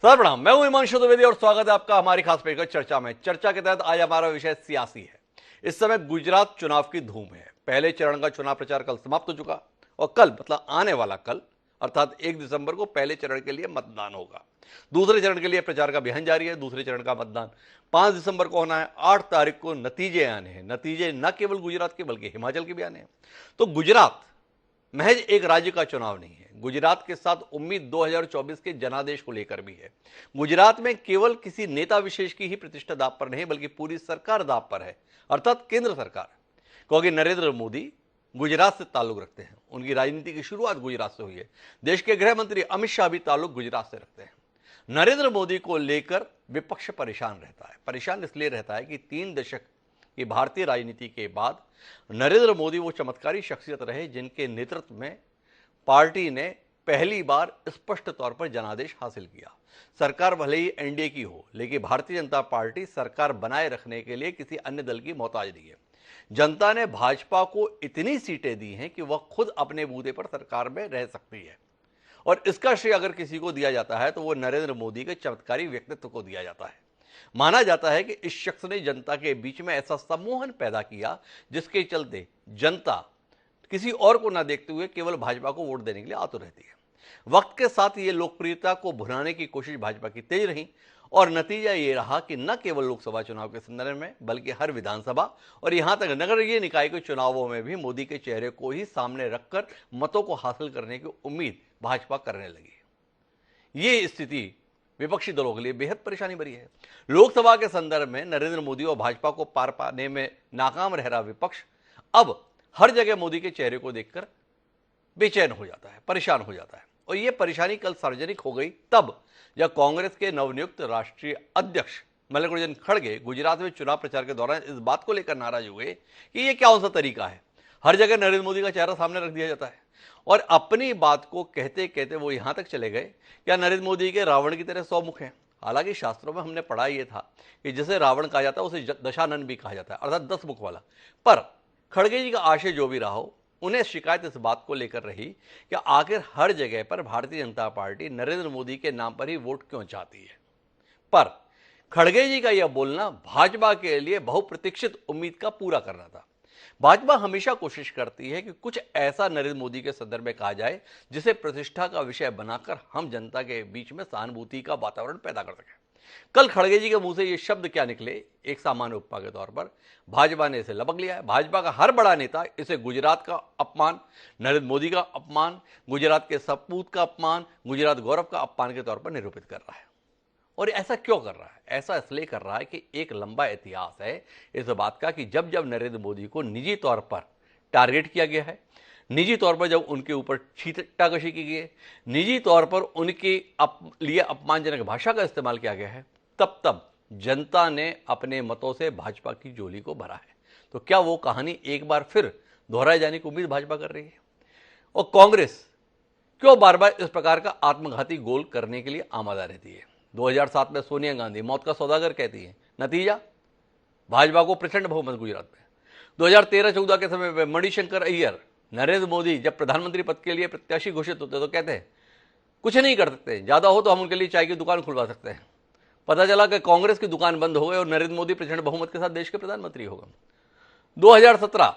Sir प्रणाम, मैं हूं हिमांशु द्विवेदी और स्वागत है आपका हमारी खास पेशकश चर्चा में। चर्चा के तहत आज हमारा विषय सियासी है। इस समय गुजरात चुनाव की धूम है। पहले चरण का चुनाव प्रचार कल समाप्त हो चुका और कल मतलब आने वाला कल अर्थात 1 दिसंबर को पहले चरण के लिए मतदान होगा। दूसरे चरण के लिए प्रचार का अभियान जारी है। दूसरे चरण का मतदान 5 दिसंबर को होना है। 8 तारीख को नतीजे आने हैं। नतीजे न केवल गुजरात के बल्कि हिमाचल के भी आने हैं। तो गुजरात महज एक राज्य का चुनाव नहीं है। गुजरात के साथ उम्मीद 2024 के जनादेश को लेकर भी है। गुजरात में केवल किसी नेता विशेष की ही प्रतिष्ठा दांव पर नहीं बल्कि पूरी सरकार दांव पर है, अर्थात केंद्र सरकार। क्योंकि नरेंद्र मोदी गुजरात से ताल्लुक रखते हैं। उनकी राजनीति की शुरुआत गुजरात से हुई है। देश के गृह मंत्री अमित शाह भी ताल्लुक गुजरात से रखते हैं। नरेंद्र मोदी को लेकर विपक्ष परेशान रहता है। परेशान इसलिए रहता है कि 3 दशक की भारतीय राजनीति के बाद नरेंद्र मोदी वो चमत्कारी शख्सियत रहे जिनके नेतृत्व में पार्टी ने पहली बार स्पष्ट तौर पर जनादेश हासिल किया। सरकार भले ही एनडीए की हो, लेकिन भारतीय जनता पार्टी सरकार बनाए रखने के लिए किसी अन्य दल की मोहताज नहीं है। जनता ने भाजपा को इतनी सीटें दी हैं कि वह खुद अपने बूते पर सरकार में रह सकती है और इसका श्रेय अगर किसी को दिया जाता है तो वो नरेंद्र मोदी के चमत्कारी व्यक्तित्व को दिया जाता है। माना जाता है कि इस शख्स ने जनता के बीच में ऐसा सम्मोहन पैदा किया जिसके चलते जनता किसी और को ना देखते हुए केवल भाजपा को वोट देने के लिए आतुर रहती है। वक्त के साथ ये लोकप्रियता को भुनाने की कोशिश भाजपा की तेज रही और नतीजा ये रहा कि न केवल लोकसभा चुनाव के संदर्भ में बल्कि हर विधानसभा और यहां तक नगरीय निकाय के चुनावों में भी मोदी के चेहरे को ही सामने रखकर मतों को हासिल करने की उम्मीद भाजपा करने लगी। ये स्थिति विपक्षी दलों के लिए बेहद परेशानी भरी है। लोकसभा के संदर्भ में नरेंद्र मोदी और भाजपा को पार पाने में नाकाम रह रहा विपक्ष अब हर जगह मोदी के चेहरे को देखकर बेचैन हो जाता है, परेशान हो जाता है। और यह परेशानी कल सार्वजनिक हो गई तब जब कांग्रेस के नवनियुक्त राष्ट्रीय अध्यक्ष मल्लिकार्जुन खड़गे गुजरात में चुनाव प्रचार के दौरान इस बात को लेकर नाराज हुए कि यह क्या सा तरीका है। हर जगह नरेंद्र मोदी का चेहरा सामने रख दिया जाता है और अपनी बात को कहते कहते वो यहां तक चले गए क्या नरेंद्र मोदी के रावण की तरह 100 मुख हैं। हालांकि शास्त्रों में हमने पढ़ा यह था कि जिसे रावण कहा जाता है उसे दशानन भी कहा जाता है, अर्थात 10 मुख वाला। पर खड़गे जी का आशय जो भी रहा हो, उन्हें शिकायत इस बात को लेकर रही कि आखिर हर जगह पर भारतीय जनता पार्टी नरेंद्र मोदी के नाम पर ही वोट क्यों चाहती है। पर खड़गे जी का यह बोलना भाजपा के लिए बहुप्रतीक्षित उम्मीद का पूरा करना था। भाजपा हमेशा कोशिश करती है कि कुछ ऐसा नरेंद्र मोदी के संदर्भ में कहा जाए जिसे प्रतिष्ठा का विषय बनाकर हम जनता के बीच में सहानुभूति का वातावरण पैदा कर सकें। कल खड़गे जी के मुंह से ये शब्द क्या निकले, एक सामान्य उपमा के तौर पर भाजपा ने इसे लपक लिया है। भाजपा का हर बड़ा नेता इसे गुजरात का अपमान, नरेंद्र मोदी का अपमान, गुजरात के सपूत का अपमान, गुजरात गौरव का अपमान के तौर पर निरूपित कर रहा है। और ऐसा क्यों कर रहा है? ऐसा इसलिए कर रहा है कि एक लंबा इतिहास है इस बात का कि जब जब नरेंद्र मोदी को निजी तौर पर टारगेट किया गया है, निजी तौर पर जब उनके ऊपर छींटाकशी की गई है, निजी तौर पर उनके लिए अपमानजनक भाषा का इस्तेमाल किया गया है, तब तब जनता ने अपने मतों से भाजपा की झोली को भरा है। तो क्या वो कहानी एक बार फिर दोहराए जाने की उम्मीद भाजपा कर रही है? और कांग्रेस क्यों बार बार इस प्रकार का आत्मघाती गोल करने के लिए आमादा रहती है? 2007 में सोनिया गांधी मौत का सौदागर कहती है, नतीजा भाजपा को प्रचंड बहुमत गुजरात में। 2013-14 के समय में मणिशंकर अय्यर नरेंद्र मोदी जब प्रधानमंत्री पद के लिए प्रत्याशी घोषित होते तो कहते हैं कुछ नहीं कर सकते, ज्यादा हो तो हम उनके लिए चाय की दुकान खुलवा सकते हैं। पता चला कि कांग्रेस की दुकान बंद हो गई और नरेंद्र मोदी प्रचंड बहुमत के साथ देश के प्रधानमंत्री हो गए। 2017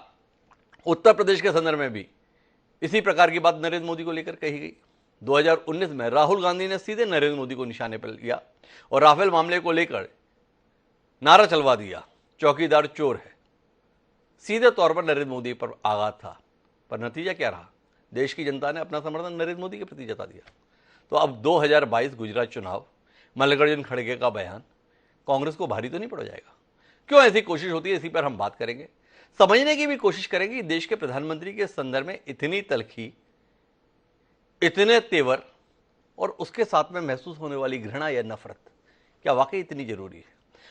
उत्तर प्रदेश के संदर्भ में भी इसी प्रकार की बात नरेंद्र मोदी को लेकर कही गई। 2019 में राहुल गांधी ने सीधे नरेंद्र मोदी को निशाने पर लिया और राफेल मामले को लेकर नारा चलवा दिया, चौकीदार चोर है। सीधे तौर पर नरेंद्र मोदी पर आघात था, पर नतीजा क्या रहा? देश की जनता ने अपना समर्थन नरेंद्र मोदी के प्रति जता दिया। तो अब 2022 गुजरात चुनाव, मल्लिकार्जुन खड़गे का बयान कांग्रेस को भारी तो नहीं पड़ जाएगा? क्यों ऐसी कोशिश होती है, इसी पर हम बात करेंगे। समझने की भी कोशिश करेंगे कि देश के प्रधानमंत्री के संदर्भ में इतनी तलखी, इतने तेवर और उसके साथ में महसूस होने वाली घृणा या नफरत क्या वाकई इतनी जरूरी है?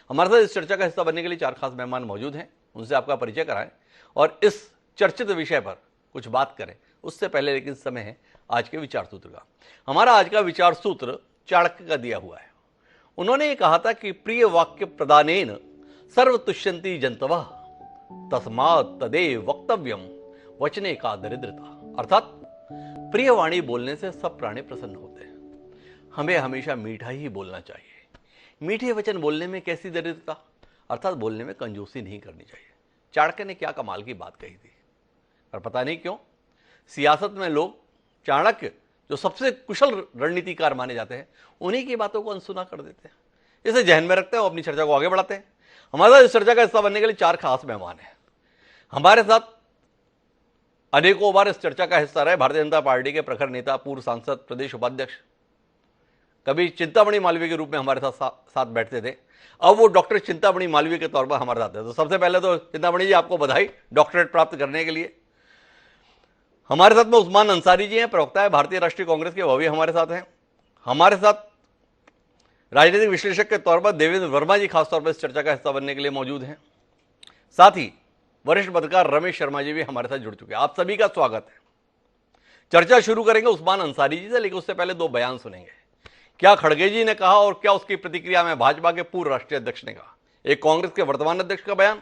हमारे साथ इस चर्चा का हिस्सा बनने के लिए 4 खास मेहमान मौजूद हैं, उनसे आपका परिचय कराएं और इस चर्चित विषय पर कुछ बात करें। उससे पहले लेकिन समय है आज के विचार सूत्र का। हमारा आज का विचार सूत्र चाणक्य का दिया हुआ है। उन्होंने ये कहा था कि प्रिय वाक्य प्रदानेन सर्वतुष्यंती जंतवः तस्मात् तदेव वक्तव्यम वचने का दरिद्रता। अर्थात प्रिय वाणी बोलने से सब प्राणी प्रसन्न होते हैं। हमें हमेशा मीठा ही बोलना चाहिए। मीठे वचन बोलने में कैसी दरिद्रता, अर्थात बोलने में कंजूसी नहीं करनी चाहिए। चाणक्य ने क्या कमाल की बात कही थी, और पता नहीं क्यों सियासत में लोग चाणक्य जो सबसे कुशल रणनीतिकार माने जाते हैं, उन्हीं की बातों को अनसुना कर देते हैं। इसे जहन में रखते हैं और अपनी चर्चा को आगे बढ़ाते हैं। हमारे साथ इस चर्चा का हिस्सा बनने के लिए 4 खास मेहमान हैं। हमारे साथ अनेकों बार इस चर्चा का हिस्सा रहे भारतीय जनता पार्टी के प्रखर नेता, पूर्व सांसद, प्रदेश उपाध्यक्ष, कभी चिंतामणि मालवीय के रूप में हमारे साथ बैठते थे। अब वो डॉक्टर चिंतामणि मालवीय के तौर पर हमारे साथ हैं। तो सबसे पहले तो चिंतामणि जी, आपको बधाई डॉक्टरेट प्राप्त करने के लिए। हमारे साथ में उस्मान अंसारी जी हैं, प्रवक्ता है भारतीय राष्ट्रीय कांग्रेस के, वह भी हमारे साथ हैं। हमारे साथ राजनीतिक विश्लेषक के तौर पर देवेंद्र वर्मा जी खासतौर पर इस चर्चा का हिस्सा बनने के लिए मौजूद हैं। साथ ही वरिष्ठ पत्रकार रमेश शर्मा जी भी हमारे साथ जुड़ चुके हैं। आप सभी का स्वागत है। चर्चा शुरू करेंगे उस्मान अंसारी जी से, लेकिन उससे पहले 2 बयान सुनेंगे। क्या खड़गे जी ने कहा और क्या उसकी प्रतिक्रिया में भाजपा के पूर्व राष्ट्रीय अध्यक्ष ने कहा। एक कांग्रेस के वर्तमान अध्यक्ष का बयान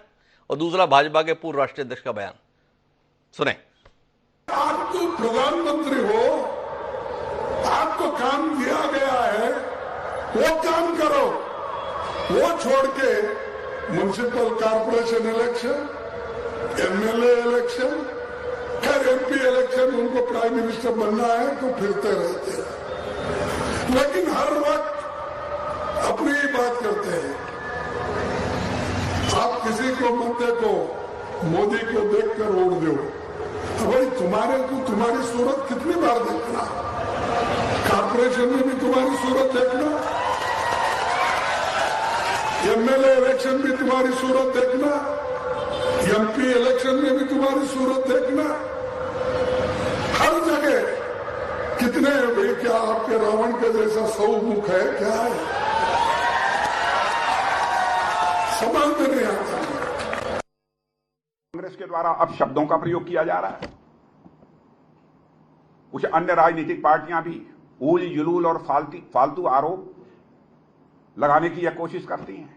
और दूसरा भाजपा के पूर्व राष्ट्रीय अध्यक्ष का बयान सुने। आप तो प्रधानमंत्री हो, आपको काम दिया गया है, वो काम करो। वो छोड़ के municipal corporation election, MLA election, खैर एमपी इलेक्शन, उनको प्राइम मिनिस्टर बनना है तो फिरते रहते हैं, लेकिन हर वक्त अपनी ही बात करते हैं। आप किसी को मत देखो, मोदी को देखकर वोट दो। भाई तुम्हारे को तुम्हारी सूरत कितनी बार देखना, कॉर्पोरेशन में भी तुम्हारी सूरत देखना, एमएलए इलेक्शन भी तुम्हारी सूरत देखना, एमपी इलेक्शन में भी तुम्हारी सूरत देखना। हर जगह कितने भाई, क्या आपके रावण के जैसा 100 मुख है क्या है, समझ में नहीं आता। कांग्रेस के द्वारा अब शब्दों का प्रयोग किया जा रहा है। कुछ अन्य राजनीतिक पार्टियां भी ऊल जुलूल और फालतू आरोप लगाने की यह कोशिश करती हैं।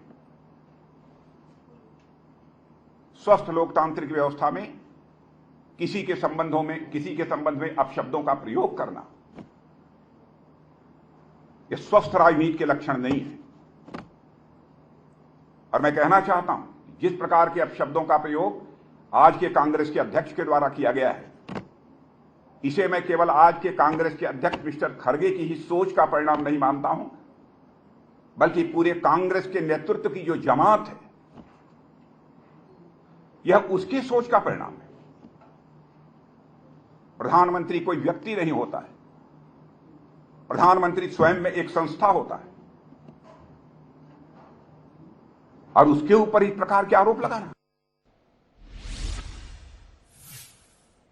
स्वस्थ लोकतांत्रिक व्यवस्था में किसी के संबंध में अपशब्दों का प्रयोग करना यह स्वस्थ राजनीति के लक्षण नहीं है। और मैं कहना चाहता हूं, जिस प्रकार के अपशब्दों का प्रयोग आज के कांग्रेस के अध्यक्ष के द्वारा किया गया है, इसे मैं केवल आज के कांग्रेस के अध्यक्ष मिस्टर खड़गे की ही सोच का परिणाम नहीं मानता हूं, बल्कि पूरे कांग्रेस के नेतृत्व की जो जमात है, यह उसकी सोच का परिणाम है। प्रधानमंत्री कोई व्यक्ति नहीं होता है, प्रधानमंत्री स्वयं में एक संस्था होता है, और उसके ऊपर इस प्रकार के आरोप लगाना।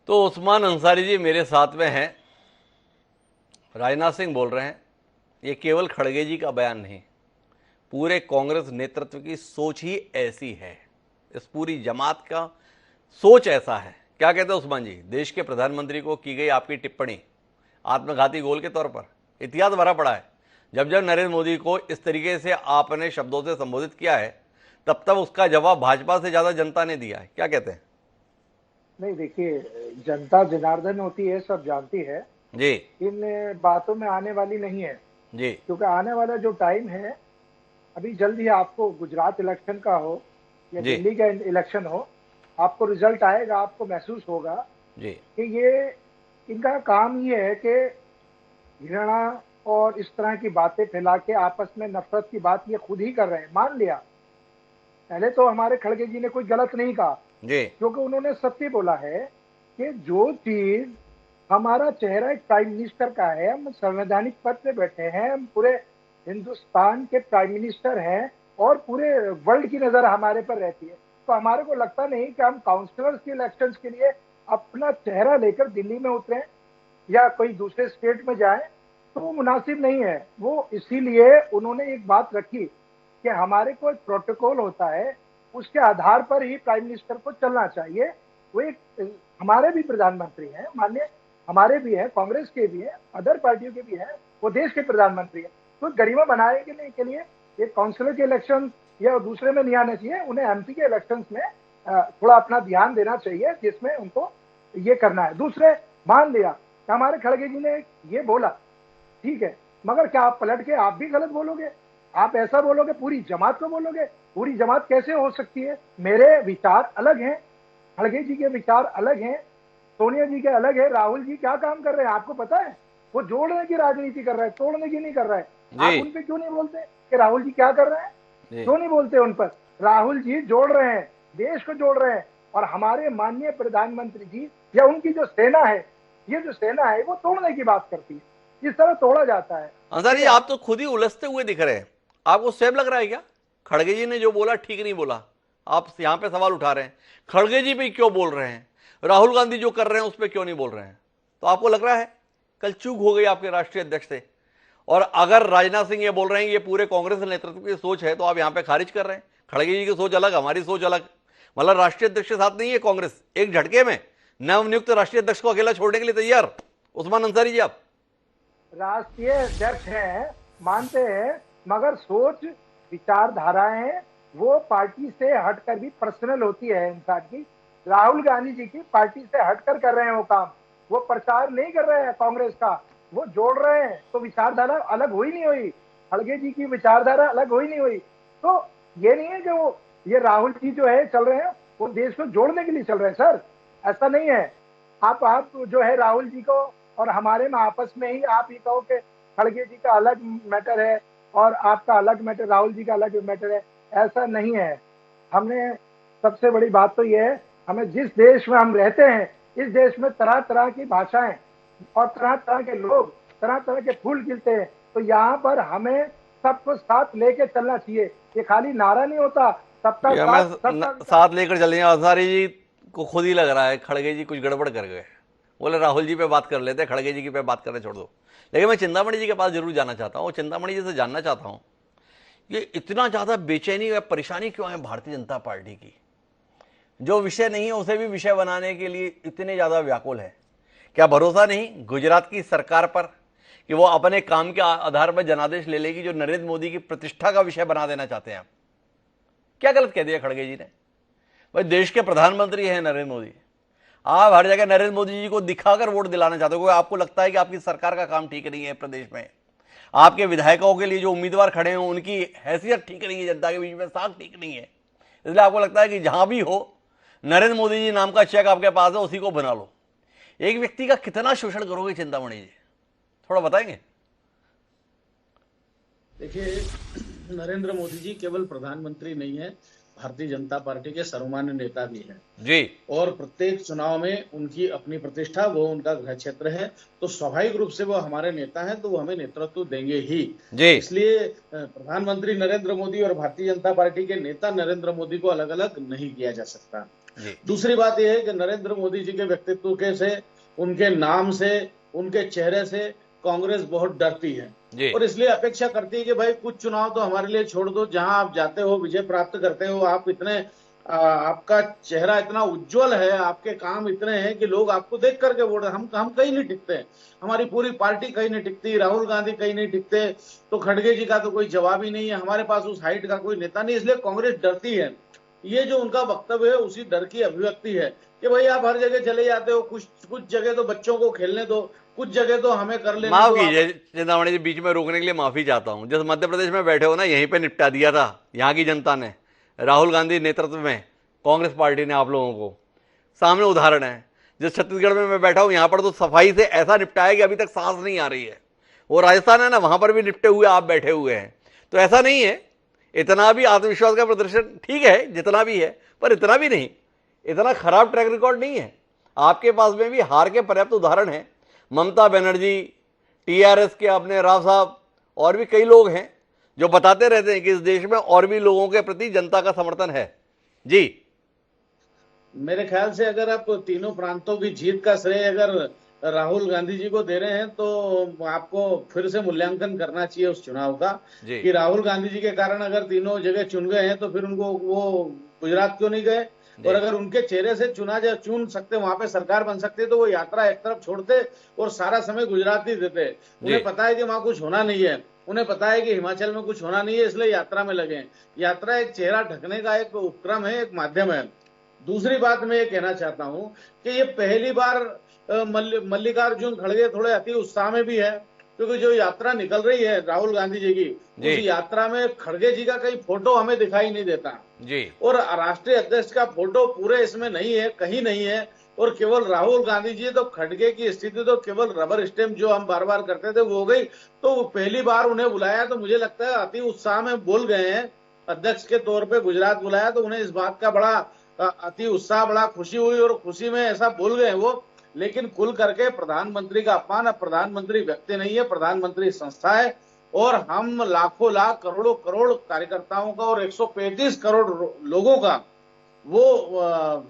तो उस्मान अंसारी जी मेरे साथ में हैं। राजनाथ सिंह बोल रहे हैं, ये केवल खड़गे जी का बयान नहीं, पूरे कांग्रेस नेतृत्व की सोच ही ऐसी है, इस पूरी जमात का सोच ऐसा है। क्या कहते हैं उस्मान जी, देश के प्रधानमंत्री को की गई आपकी टिप्पणी आत्मघाती गोल के तौर पर इतिहास भरा पड़ा है। जब जब नरेंद्र मोदी को इस तरीके से आपने शब्दों से संबोधित किया है, तब तब उसका जवाब भाजपा से ज्यादा जनता ने दिया है। क्या कहते हैं? नहीं, देखिए, जनता जनार्दन होती है, सब जानती है जी, इन बातों में आने वाली नहीं है जी, क्योंकि आने वाला जो टाइम है, अभी जल्द ही आपको गुजरात इलेक्शन का हो या जी। दिल्ली का इलेक्शन हो, आपको रिजल्ट आएगा, आपको महसूस होगा जी, कि ये इनका काम ये है कि घृणा और इस तरह की बातें फैला के आपस में नफरत की बात ये खुद ही कर रहे हैं। मान लिया, पहले तो हमारे खड़गे जी ने कोई गलत नहीं कहा, जी, क्योंकि उन्होंने सत्य बोला है कि जो चीज हमारा चेहरा एक प्राइम मिनिस्टर का है, हम संवैधानिक पद पे बैठे हैं, हम पूरे हिंदुस्तान के प्राइम मिनिस्टर हैं और पूरे वर्ल्ड की नजर हमारे पर रहती है, तो हमारे को लगता नहीं कि हम काउंसलर्स के इलेक्शंस के लिए अपना चेहरा लेकर दिल्ली में उतरें या कोई दूसरे स्टेट में जाएं, तो वो मुनासिब नहीं है। वो इसीलिए उन्होंने एक बात रखी कि हमारे को एक प्रोटोकॉल होता है, उसके आधार पर ही प्राइम मिनिस्टर को चलना चाहिए। वो एक हमारे भी प्रधानमंत्री हैं, माननीय हमारे भी हैं, कांग्रेस के भी हैं, अदर पार्टियों के भी हैं, वो देश के प्रधानमंत्री हैं। तो गरिमा बनाने के लिए एक काउंसिलर के इलेक्शन या दूसरे में नहीं आना चाहिए, उन्हें एमपी के इलेक्शंस में थोड़ा अपना ध्यान देना चाहिए, जिसमें उनको ये करना है। दूसरे, मान लिया कि हमारे खड़गे जी ने ये बोला, ठीक है, मगर क्या आप पलट के आप भी गलत बोलोगे? आप ऐसा बोलोगे, पूरी जमात को बोलोगे? पूरी जमात कैसे हो सकती है? मेरे विचार अलग हैं, खड़गे जी के विचार अलग हैं, सोनिया जी के अलग है। राहुल जी क्या काम कर रहे हैं आपको पता है? वो जोड़ने की राजनीति कर रहा है, तोड़ने की नहीं कर रहा है। आप जी उन पे क्यों नहीं बोलते कि राहुल जी क्या कर रहे हैं? जी क्यों नहीं बोलते उन पर? राहुल जी जोड़ रहे हैं, देश को जोड़ रहे हैं। और हमारे माननीय प्रधानमंत्री जी या उनकी जो सेना है, ये जो सेना है वो तोड़ने की बात करती है। इस तरह तोड़ा जाता है। अंसारी जी, आप तो खुद ही उलझते हुए दिख रहे हैं। आपको सेम लग रहा है क्या? खड़गे जी ने जो बोला ठीक नहीं बोला, आप यहां पे सवाल उठा रहे हैं। खड़गे जी भी क्यों बोल रहे हैं, राहुल गांधी जो कर रहे हैं उस पर क्यों नहीं बोल रहे हैं? तो आपको लग रहा है कल चूक हो गई आपके राष्ट्रीय अध्यक्ष से? और अगर राजनाथ सिंह ये बोल रहे हैं ये पूरे कांग्रेस नेतृत्व की सोच है, तो आप यहां पे खारिज कर रहे हैं। खड़गे जी की सोच अलग, हमारी सोच अलग। मतलब राष्ट्रीय अध्यक्ष के साथ नहीं है कांग्रेस, एक झटके में नवनियुक्त राष्ट्रीय अध्यक्ष को अकेला छोड़ने के लिए तैयार। उस्मान अंसारी जी, आप राष्ट्रीय अध्यक्ष हैं, मानते हैं, मगर सोच विचारधाराएं वो पार्टी से हटकर भी पर्सनल होती है इंसान की। राहुल गांधी जी की पार्टी से हटकर कर रहे हैं वो काम, वो प्रचार नहीं कर रहे हैं कांग्रेस का, वो जोड़ रहे हैं। तो विचारधारा अलग हुई नहीं हुई, खड़गे जी की विचारधारा अलग हुई नहीं हुई। तो ये नहीं है कि वो ये राहुल जी जो है चल रहे हैं वो देश को जोड़ने के लिए चल रहे हैं सर, ऐसा नहीं है। आप जो है राहुल जी को और हमारे में आपस में ही आप ये कहो कि खड़गे जी का अलग मैटर है और आपका अलग मैटर, राहुल जी का अलग मैटर है, ऐसा नहीं है। हमने सबसे बड़ी बात तो ये है, हमें जिस देश में हम रहते हैं, इस देश में तरह तरह की भाषाएं और तरह तरह के लोग, तरह तरह के फूल खिलते हैं। तो यहाँ पर हमें सबको साथ लेके चलना चाहिए। ये खाली नारा नहीं होता, सबका या साथ, मैं सबका साथ लेकर चलेंगे। अंसारी जी को खुद ही लग रहा है खड़गे जी कुछ गड़बड़ कर गए, बोले राहुल जी पे बात कर लेते, खड़गे जी की पे बात करने छोड़ दो। लेकिन मैं चिंतामणि जी के पास जरूर जाना चाहता हूँ। चिंतामणि जी से जानना चाहता हूँ, ये इतना ज़्यादा बेचैनी या परेशानी क्यों है भारतीय जनता पार्टी की? जो विषय नहीं है उसे भी विषय बनाने के लिए इतने ज़्यादा व्याकुल है। क्या भरोसा नहीं गुजरात की सरकार पर कि वो अपने काम के आधार पर जनादेश ले लेगी, जो नरेंद्र मोदी की प्रतिष्ठा का विषय बना देना चाहते हैं आप? क्या गलत कह दिया खड़गे जी ने? भाई देश के प्रधानमंत्री हैं नरेंद्र मोदी, आप हर जगह नरेंद्र मोदी जी को दिखाकर वोट दिलाना चाहते हो। आपको लगता है कि आपकी सरकार का काम ठीक नहीं है प्रदेश में, आपके विधायकों के लिए जो उम्मीदवार खड़े हैं उनकी हैसियत ठीक नहीं है, जनता के बीच में साख ठीक नहीं है, इसलिए आपको लगता है कि जहां भी हो नरेंद्र मोदी जी नाम का चेक आपके पास है उसी को बना लो। एक व्यक्ति का कितना शोषण करोगे चिंतामणि जी, थोड़ा बताएंगे? देखिए, नरेंद्र मोदी जी केवल प्रधानमंत्री नहीं है, भारतीय जनता पार्टी के सर्वमान्य नेता भी हैं जी। और प्रत्येक चुनाव में उनकी अपनी प्रतिष्ठा, वो उनका गृह क्षेत्र है, तो स्वाभाविक रूप से वो हमारे नेता हैं, तो वो हमें नेतृत्व देंगे ही जी। इसलिए प्रधानमंत्री नरेंद्र मोदी और भारतीय जनता पार्टी के नेता नरेंद्र मोदी को अलग अलग नहीं किया जा सकता। दूसरी बात यह है कि नरेंद्र मोदी जी के व्यक्तित्व के से, उनके नाम से, उनके चेहरे से कांग्रेस बहुत डरती है और इसलिए अपेक्षा करती है कि भाई कुछ चुनाव तो हमारे लिए छोड़ दो, जहां आप जाते हो, विजय प्राप्त करते हो, आप इतने आपका चेहरा इतना उज्जवल है, आपके काम इतने हैं कि लोग आपको देख करके वोट, हम कहीं नहीं टिकते, हमारी पूरी पार्टी कहीं नहीं टिकती, राहुल गांधी कहीं नहीं टिकते, तो खड़गे जी का तो कोई जवाब ही नहीं है, हमारे पास उस हाइट का कोई नेता नहीं, इसलिए कांग्रेस डरती है। ये जो उनका वक्तव्य है उसी डर की अभिव्यक्ति है कि भाई आप हर जगह चले जाते हो, कुछ जगह तो बच्चों को खेलने दो, कुछ जगह तो हमें कर लेने दो। माफ कीजिए चिंतामणि जी, बीच में रोकने के लिए माफी चाहता हूं। जिस मध्य प्रदेश में बैठे हो ना, यहीं पे निपटा दिया था यहाँ की जनता ने, राहुल गांधी नेतृत्व में कांग्रेस पार्टी ने आप लोगों को। सामने उदाहरण है। जिस छत्तीसगढ़ में मैं बैठा हूं यहाँ पर तो सफाई से ऐसा निपटाया कि अभी तक सांस नहीं आ रही है। वो राजस्थान है ना, वहां पर भी निपटे हुए आप बैठे हुए हैं। तो ऐसा नहीं है, इतना भी आत्मविश्वास का प्रदर्शन ठीक है जितना भी है, पर इतना भी नहीं, इतना खराब ट्रैक रिकॉर्ड नहीं है। आपके पास में भी हार के पर्याप्त उदाहरण है। ममता बनर्जी, टीआरएस के अपने राव साहब और भी कई लोग हैं जो बताते रहते हैं कि इस देश में और भी लोगों के प्रति जनता का समर्थन है। जी, मेरे ख्याल से अगर आप तीनों प्रांतों की जीत का श्रेय अगर राहुल गांधी जी को दे रहे हैं तो आपको फिर से मूल्यांकन करना चाहिए उस चुनाव का कि राहुल गांधी जी के कारण अगर तीनों जगह चुन गए हैं तो फिर उनको वो गुजरात क्यों नहीं गए, और अगर उनके चेहरे से चुन सकते, वहां पे सरकार बन सकते, तो वो यात्रा एक तरफ छोड़ते और सारा समय गुजरात ही देते। उन्हें पता है कि वहां कुछ होना नहीं है, उन्हें पता है कि हिमाचल में कुछ होना नहीं है, इसलिए यात्रा में लगे। यात्रा एक चेहरा ढकने का एक उपक्रम है, एक माध्यम है। दूसरी बात मैं ये कहना चाहता हूं कि ये पहली बार मल्लिकार्जुन खड़गे थोड़े अति उत्साह में भी है क्योंकि जो यात्रा निकल रही है राहुल गांधी जी की, उस यात्रा में खड़गे जी का कहीं फोटो हमें दिखाई नहीं देता जी, और राष्ट्रीय अध्यक्ष का फोटो पूरे इसमें नहीं है, कहीं नहीं है, और केवल राहुल गांधी जी। तो खड़गे की स्थिति तो केवल रबर स्टैंप जो हम बार बार करते थे वो हो गई। तो पहली बार उन्हें बुलाया तो मुझे लगता है अति उत्साह में बोल गए हैं, अध्यक्ष के तौर पे गुजरात बुलाया तो उन्हें इस बात का बड़ा अति उत्साह, बड़ा खुशी हुई और खुशी में ऐसा बोल गए वो। लेकिन कुल करके प्रधानमंत्री का अपमान है। प्रधानमंत्री व्यक्ति नहीं है, प्रधानमंत्री संस्था है, और हम लाखों लाख करोड़ों करोड़ कार्यकर्ताओं का और 135 करोड़ लोगों का वो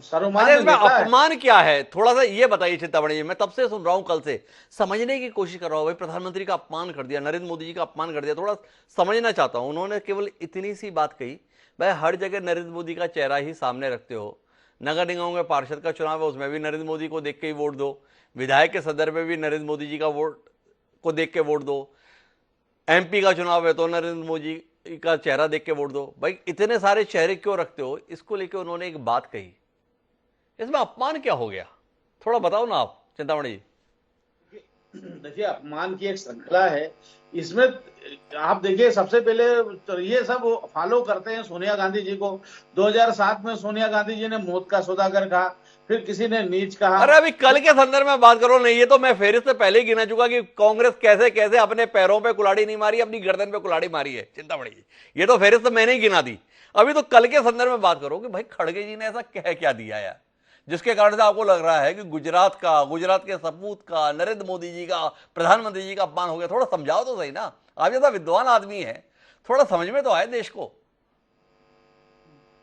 सर्वमान्य इसमें नेता है। अपमान क्या है, थोड़ा सा ये बताइए चिंतामणि जी। मैं तब से सुन रहा हूं, कल से समझने की कोशिश कर रहा हूं। भाई प्रधानमंत्री का अपमान कर दिया, नरेंद्र मोदी जी का अपमान कर दिया, थोड़ा समझना चाहता हूं। उन्होंने केवल इतनी सी बात कही, भाई हर जगह नरेंद्र मोदी का चेहरा ही सामने रखते हो। नगर निगमों में पार्षद का चुनाव है, उसमें भी नरेंद्र मोदी को देख के ही वोट दो। विधायक के संदर्भ में भी नरेंद्र मोदी जी का वोट को देख के वोट दो। एमपी का चुनाव है तो नरेंद्र मोदी का चेहरा देख के वोट दो। भाई इतने सारे चेहरे क्यों रखते हो? इसको लेके उन्होंने एक बात कही, इसमें अपमान क्या हो गया, थोड़ा बताओ ना आप चिंतामणि जी। देखिए, अपमान की एक श्रृंखला है इसमें। आप देखिए, सबसे पहले तो ये सब फॉलो करते हैं सोनिया गांधी जी को। 2007 में सोनिया गांधी जी ने मौत का सौदागर कहा, फिर किसी ने नीच कहा। अरे अभी कल के संदर्भ में बात करो नहीं, ये तो मैं फेरिस्त से पहले ही गिना चुका कि कांग्रेस कैसे कैसे अपने पैरों पे कुल्हाड़ी नहीं मारी, अपनी गर्दन पे कुल्हाड़ी मारी है चिंतामणि जी। ये तो फेरिस्त मैंने ही गिना दी। अभी तो कल के संदर्भ में बात करो कि भाई खड़गे जी ने ऐसा कह क्या दिया यार, जिसके कारण से आपको लग रहा है कि गुजरात के सपूत का, नरेंद्र मोदी जी का, प्रधानमंत्री जी का अपमान हो गया। थोड़ा समझाओ तो सही ना, आप जैसा विद्वान आदमी है, थोड़ा समझ में तो आए देश को।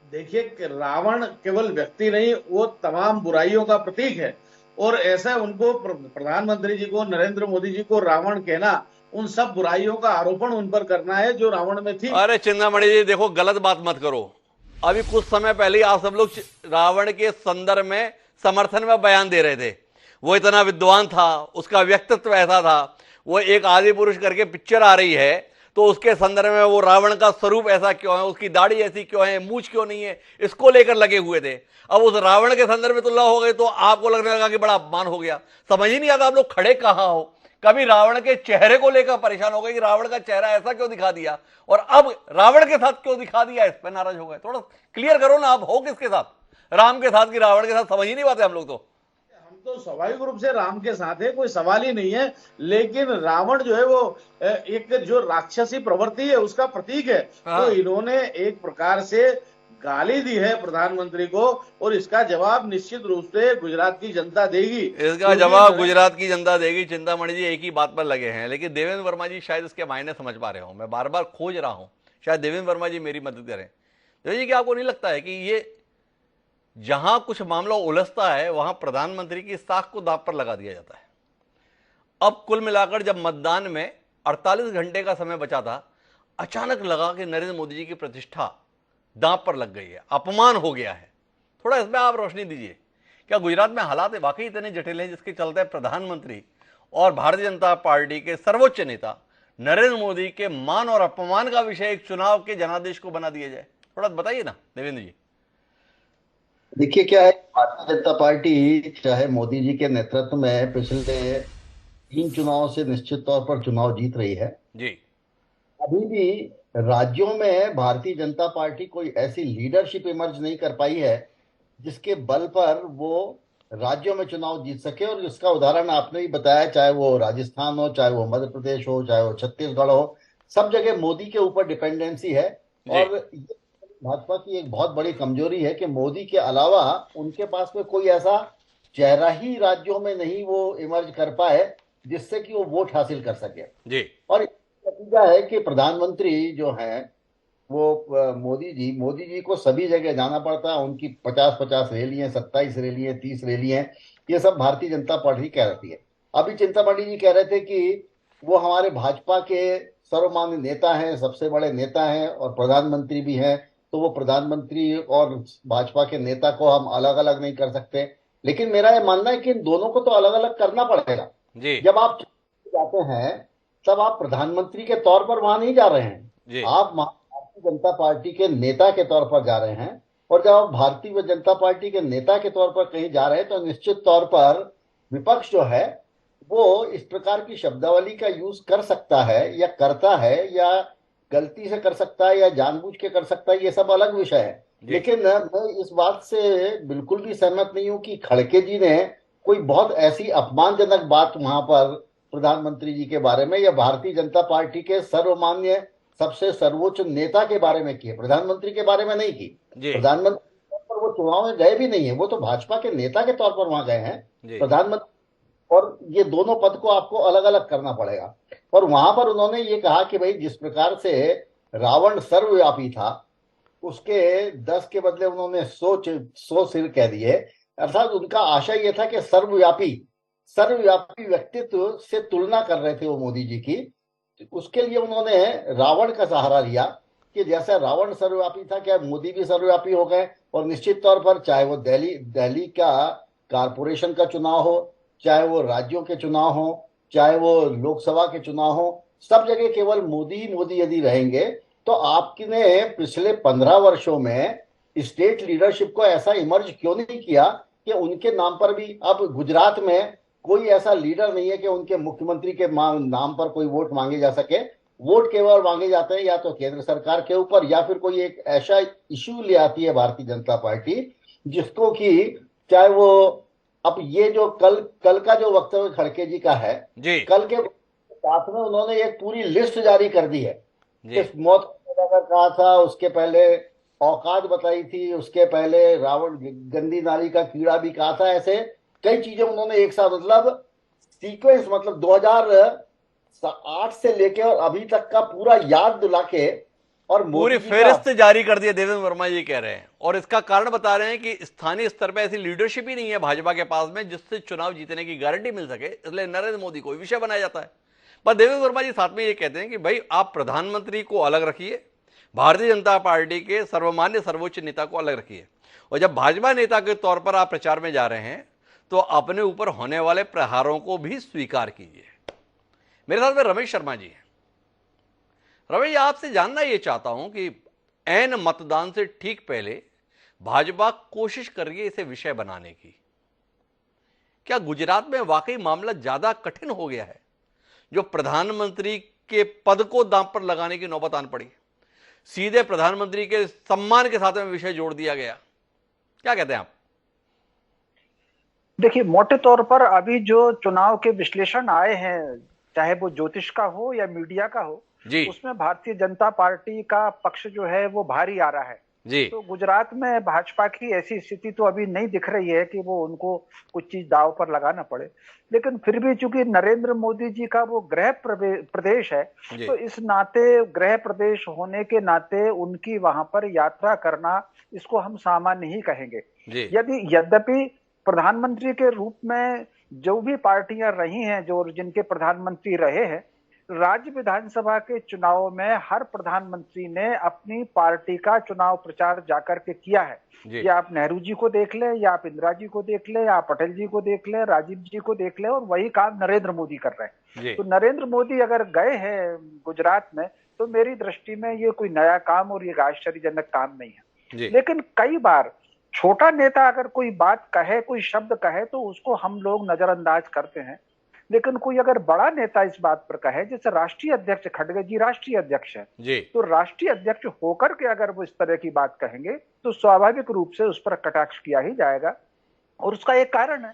देखिए, रावण केवल व्यक्ति नहीं, वो तमाम बुराइयों का प्रतीक है, और ऐसा उनको प्रधानमंत्री जी को, नरेंद्र मोदी जी को रावण कहना, उन सब बुराइयों का आरोपण उन पर करना है जो रावण में थी। अरे चिंतामणि जी देखो, गलत बात मत करो। अभी कुछ समय पहले आप सब लोग रावण के संदर्भ में समर्थन में बयान दे रहे थे। वो इतना विद्वान था, उसका व्यक्तित्व ऐसा था, वो एक आदि पुरुष करके पिक्चर आ रही है तो उसके संदर्भ में वो रावण का स्वरूप ऐसा क्यों है, उसकी दाढ़ी ऐसी क्यों है, मूछ क्यों नहीं है, इसको लेकर लगे हुए थे। अब उस रावण के संदर्भ में तुलना हो गई तो आपको लगने लगा कि बड़ा अपमान हो गया। समझ ही नहीं आता आप लोग खड़े कहां हो। कभी रावण के चेहरे को लेकर परेशान हो गए कि रावण का चेहरा ऐसा क्यों दिखा दिया, और अब रावण के साथ क्यों दिखा दिया, इस पर नाराज हो गए। थोड़ा क्लियर करो ना, आप हो किसके साथ, राम के साथ कि रावण के साथ? समझ ही नहीं पाते हम लोग। हम तो स्वाभाविक रूप से राम के साथ है, कोई सवाल ही नहीं है। लेकिन रावण जो है वो एक जो राक्षसी प्रवृत्ति है उसका प्रतीक है। तो इन्होंने एक प्रकार से गाली दी है प्रधानमंत्री को, और इसका जवाब निश्चित रूप से गुजरात की जनता देगी। इसका जवाब गुजरात की जनता देगी। चिंतामणि जी एक ही बात पर लगे हैं, लेकिन देवेंद्र वर्मा जी शायद इसके मायने समझ पा रहे हो। मैं बार बार खोज रहा हूं, शायद देवेंद्र वर्मा जी मेरी मदद करें। देवेंद्र जी, क्या आपको नहीं लगता है कि ये जहां कुछ मामला उलझता है वहां प्रधानमंत्री की साख को दांव पर लगा दिया जाता है? अब कुल मिलाकर जब मतदान में 48 घंटे का समय बचा था, अचानक लगा कि नरेंद्र मोदी जी की प्रतिष्ठा दांव पर लग गई है, अपमान हो गया है। थोड़ा इसमें आप रोशनी दीजिए। क्या गुजरात में हालात वाकई इतने जटिल हैं जिसके चलते प्रधानमंत्री और भारतीय जनता पार्टी के सर्वोच्च नेता नरेंद्र मोदी के मान और अपमान का विषय एक चुनाव के जनादेश को बना दिया जाए? थोड़ा बताइए ना देवेंद्र जी। देखिए, क्या है, भारतीय जनता पार्टी चाहे मोदी जी के नेतृत्व में पिछले 3 चुनाव से निश्चित तौर पर चुनाव जीत रही है जी। अभी भी राज्यों में भारतीय जनता पार्टी कोई ऐसी लीडरशिप इमर्ज नहीं कर पाई है जिसके बल पर वो राज्यों में चुनाव जीत सके। और इसका उदाहरण आपने भी बताया, चाहे वो राजस्थान हो, चाहे वो मध्य प्रदेश हो, चाहे वो छत्तीसगढ़ हो, सब जगह मोदी के ऊपर डिपेंडेंसी है। और भाजपा की एक बहुत बड़ी कमजोरी है कि मोदी के अलावा उनके पास में कोई ऐसा चेहरा ही राज्यों में नहीं वो इमर्ज कर पाए जिससे कि वो वोट हासिल कर सके जी। और नतीजा है कि प्रधानमंत्री जो है वो मोदी जी को सभी जगह जाना पड़ता है। उनकी 50-50 रैलियां, 27 रैलियां, 30 रैलियां, ये सब भारतीय जनता पार्टी कह रही है। अभी चिंतामणि जी कह रहे थे कि वो हमारे भाजपा के सर्वमान्य नेता हैं, सबसे बड़े नेता हैं और प्रधानमंत्री भी हैं, तो वो प्रधानमंत्री और भाजपा के नेता को हम अलग अलग नहीं कर सकते। लेकिन मेरा ये मानना है कि इन दोनों को तो अलग अलग करना पड़ेगा जी। जब आप जाते हैं तब आप प्रधानमंत्री के तौर पर वहां नहीं जा रहे हैं, आप भारतीय जनता पार्टी के नेता के तौर पर जा रहे हैं। और जब आप भारतीय जनता पार्टी के नेता के तौर पर कहीं जा रहे हैं तो निश्चित तौर पर विपक्ष जो है वो इस प्रकार की शब्दावली का यूज कर सकता है या करता है, या गलती से कर सकता है या जानबूझ के कर सकता है, ये सब अलग विषय है। लेकिन मैं इस बात से बिल्कुल भी सहमत नहीं हूं कि खड़गे जी ने कोई बहुत ऐसी अपमानजनक बात वहां पर प्रधानमंत्री जी के बारे में या भारतीय जनता पार्टी के सर्वमान्य सबसे सर्वोच्च नेता के बारे में की है, प्रधानमंत्री के बारे में नहीं की। प्रधानमंत्री पर वो चुनाव में गए भी नहीं है, वो तो भाजपा के नेता के तौर पर वहां गए हैं प्रधानमंत्री, और ये दोनों पद को आपको अलग अलग करना पड़ेगा। और वहां पर उन्होंने ये कहा कि भाई जिस प्रकार से रावण सर्वव्यापी था, उसके 10 के बदले उन्होंने 100 सिर कह दिए। अर्थात उनका आशय ये था कि सर्वव्यापी व्यक्तित्व से तुलना कर रहे थे वो मोदी जी की। उसके लिए उन्होंने रावण का सहारा लिया कि जैसा रावण सर्वव्यापी था, क्या मोदी भी सर्वव्यापी हो गए। और निश्चित तौर पर चाहे वो दिल्ली का कारपोरेशन का चुनाव हो, चाहे वो राज्यों के चुनाव हो, चाहे वो लोकसभा के चुनाव हो, सब जगह केवल मोदी मोदी यदि रहेंगे तो आपने पिछले 15 वर्षों में स्टेट लीडरशिप को ऐसा इमर्ज क्यों नहीं किया कि उनके नाम पर भी, अब गुजरात में कोई ऐसा लीडर नहीं है कि उनके मुख्यमंत्री के नाम पर कोई वोट मांगे जा सके। वोट केवल मांगे जाते हैं या तो केंद्र सरकार के ऊपर, या फिर कोई एक ऐसा इश्यू ले आती है भारतीय जनता पार्टी जिसको कि, चाहे वो अब ये जो कल का जो वक्तव्य खड़गे जी का है, कल के साथ में उन्होंने एक पूरी लिस्ट जारी कर दी है। किस मौत अगर कहा था, उसके पहले औकात बताई थी, उसके पहले रावण गंदी नाली का कीड़ा भी कहा था। ऐसे कई चीजें उन्होंने एक साथ, मतलब सीक्वेंस, मतलब 2008 से लेके और अभी तक का पूरा याद दिला के और पूरी फेहरिस्त जारी कर दिया, देवेंद्र वर्मा जी कह रहे हैं। और इसका कारण बता रहे हैं कि स्थानीय स्तर पर ऐसी लीडरशिप ही नहीं है भाजपा के पास में जिससे चुनाव जीतने की गारंटी मिल सके, इसलिए नरेंद्र मोदी को विषय बनाया जाता है। पर देवेंद्र वर्मा जी साथ में ये कहते हैं कि भाई आप प्रधानमंत्री को अलग रखिए, भारतीय जनता पार्टी के सर्वमान्य सर्वोच्च नेता को अलग रखिए, और जब भाजपा नेता के तौर पर आप प्रचार में जा रहे हैं तो अपने ऊपर होने वाले प्रहारों को भी स्वीकार कीजिए। मेरे साथ में रमेश शर्मा जी हैं। रमेश जी, आपसे जानना यह चाहता हूं कि ऐन मतदान से ठीक पहले भाजपा कोशिश कर रही है इसे विषय बनाने की, क्या गुजरात में वाकई मामला ज्यादा कठिन हो गया है जो प्रधानमंत्री के पद को दांव पर लगाने की नौबत आन पड़ी, सीधे प्रधानमंत्री के सम्मान के साथ में विषय जोड़ दिया गया? क्या कहते हैं आप? देखिए, मोटे तौर पर अभी जो चुनाव के विश्लेषण आए हैं, चाहे वो ज्योतिष का हो या मीडिया का हो, उसमें भारतीय जनता पार्टी का पक्ष जो है वो भारी आ रहा है जी। तो गुजरात में भाजपा की ऐसी स्थिति तो अभी नहीं दिख रही है कि वो उनको कुछ चीज दांव पर लगाना पड़े। लेकिन फिर भी चूंकि नरेंद्र मोदी जी का वो गृह प्रदेश है, तो इस नाते, गृह प्रदेश होने के नाते उनकी वहां पर यात्रा करना, इसको हम सामान्य ही कहेंगे। यद्यपि प्रधानमंत्री के रूप में जो भी पार्टियां रही हैं, जो जिनके प्रधानमंत्री रहे हैं, राज्य विधानसभा के चुनाव में हर प्रधानमंत्री ने अपनी पार्टी का चुनाव प्रचार जाकर के किया है। या आप नेहरू जी को देख ले, या आप इंदिरा जी को देख ले, या आप पटेल जी को देख ले, राजीव जी को देख ले, और वही काम नरेंद्र मोदी कर रहे हैं। तो नरेंद्र मोदी अगर गए हैं गुजरात में, तो मेरी दृष्टि में ये कोई नया काम और ये आश्चर्यजनक काम नहीं है। लेकिन कई बार छोटा नेता अगर कोई बात कहे, कोई शब्द कहे, तो उसको हम लोग नजरअंदाज करते हैं। लेकिन कोई अगर बड़ा नेता इस बात पर कहे, जैसे राष्ट्रीय अध्यक्ष खड़गे जी राष्ट्रीय अध्यक्ष है, तो राष्ट्रीय अध्यक्ष होकर के अगर वो इस तरह की बात कहेंगे तो स्वाभाविक रूप से उस पर कटाक्ष किया ही जाएगा। और उसका एक कारण है,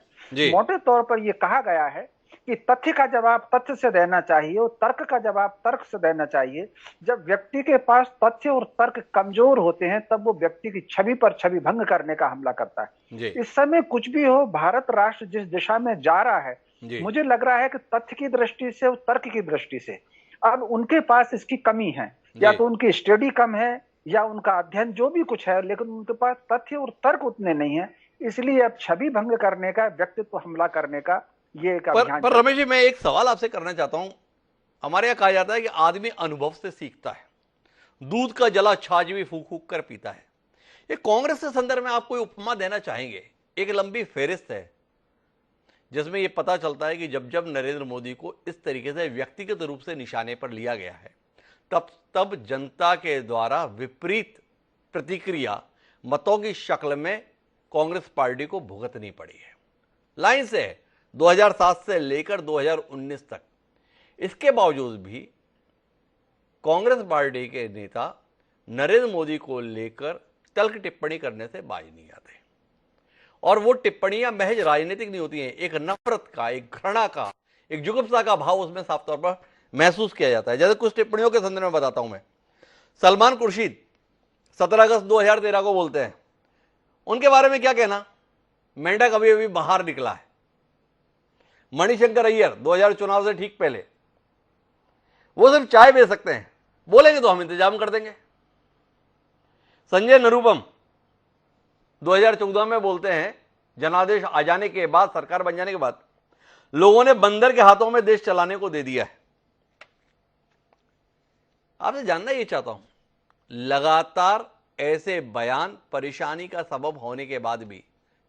मोटे तौर पर यह कहा गया है कि तथ्य का जवाब तथ्य से देना चाहिए और तर्क का जवाब तर्क से देना चाहिए। जब व्यक्ति के पास तथ्य और तर्क कमजोर होते हैं, तब वो व्यक्ति की छवि पर छवि भंग करने का हमला करता है। इस समय कुछ भी हो, भारत राष्ट्र जिस दिशा में जा रहा है, मुझे लग रहा है कि तथ्य की दृष्टि से और तर्क की दृष्टि से अब उनके पास इसकी कमी है। या तो उनकी स्टडी कम है या उनका अध्ययन जो भी कुछ है, लेकिन उनके पास तथ्य और तर्क उतने नहीं है। इसलिए अब छवि भंग करने का, व्यक्तित्व हमला करने का ये एक अभियान। पर रमेश जी, मैं एक सवाल आपसे करना चाहता हूं। हमारे यहाँ कहा जाता है कि आदमी अनुभव से सीखता है, दूध का जला छाछ भी फूक फूक कर पीता है। ये कांग्रेस के संदर्भ में आप कोई उपमा देना चाहेंगे? एक लंबी फेहरिस्त है जिसमें यह पता चलता है कि जब जब नरेंद्र मोदी को इस तरीके से व्यक्तिगत रूप से निशाने पर लिया गया है, तब जनता के द्वारा विपरीत प्रतिक्रिया मतों की शक्ल में कांग्रेस पार्टी को भुगतनी पड़ी है। लाइन से 2007 से लेकर 2019 तक। इसके बावजूद भी कांग्रेस पार्टी के नेता नरेंद्र मोदी को लेकर तल्ख टिप्पणी करने से बाज नहीं आते, और वो टिप्पणियां महज राजनीतिक नहीं होती हैं, एक नफरत का, एक घृणा का, एक जुगुप्सा का भाव उसमें साफ तौर पर महसूस किया जाता है। जैसे कुछ टिप्पणियों के संदर्भ में बताता हूं मैं। सलमान खुर्शीद 17 अगस्त 2013 को बोलते हैं, उनके बारे में क्या कहना, मेंढक अभी अभी बाहर निकला है। मणिशंकर अय्यर 2000 चुनाव से ठीक पहले, वो सिर्फ चाय बेच सकते हैं, बोलेंगे तो हम इंतजाम कर देंगे। संजय निरुपम 2014 में बोलते हैं, जनादेश आ जाने के बाद, सरकार बन जाने के बाद लोगों ने बंदर के हाथों में देश चलाने को दे दिया है। आपसे जानना ये चाहता हूं, लगातार ऐसे बयान परेशानी का सबब होने के बाद भी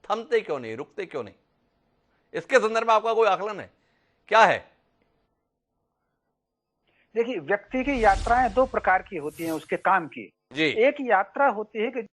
थमते क्यों नहीं, रुकते क्यों नहीं? इसके संदर्भ में आपका कोई आकलन है, क्या है? देखिए, व्यक्ति की यात्राएं दो प्रकार की होती हैं उसके काम की जी। एक यात्रा होती है कि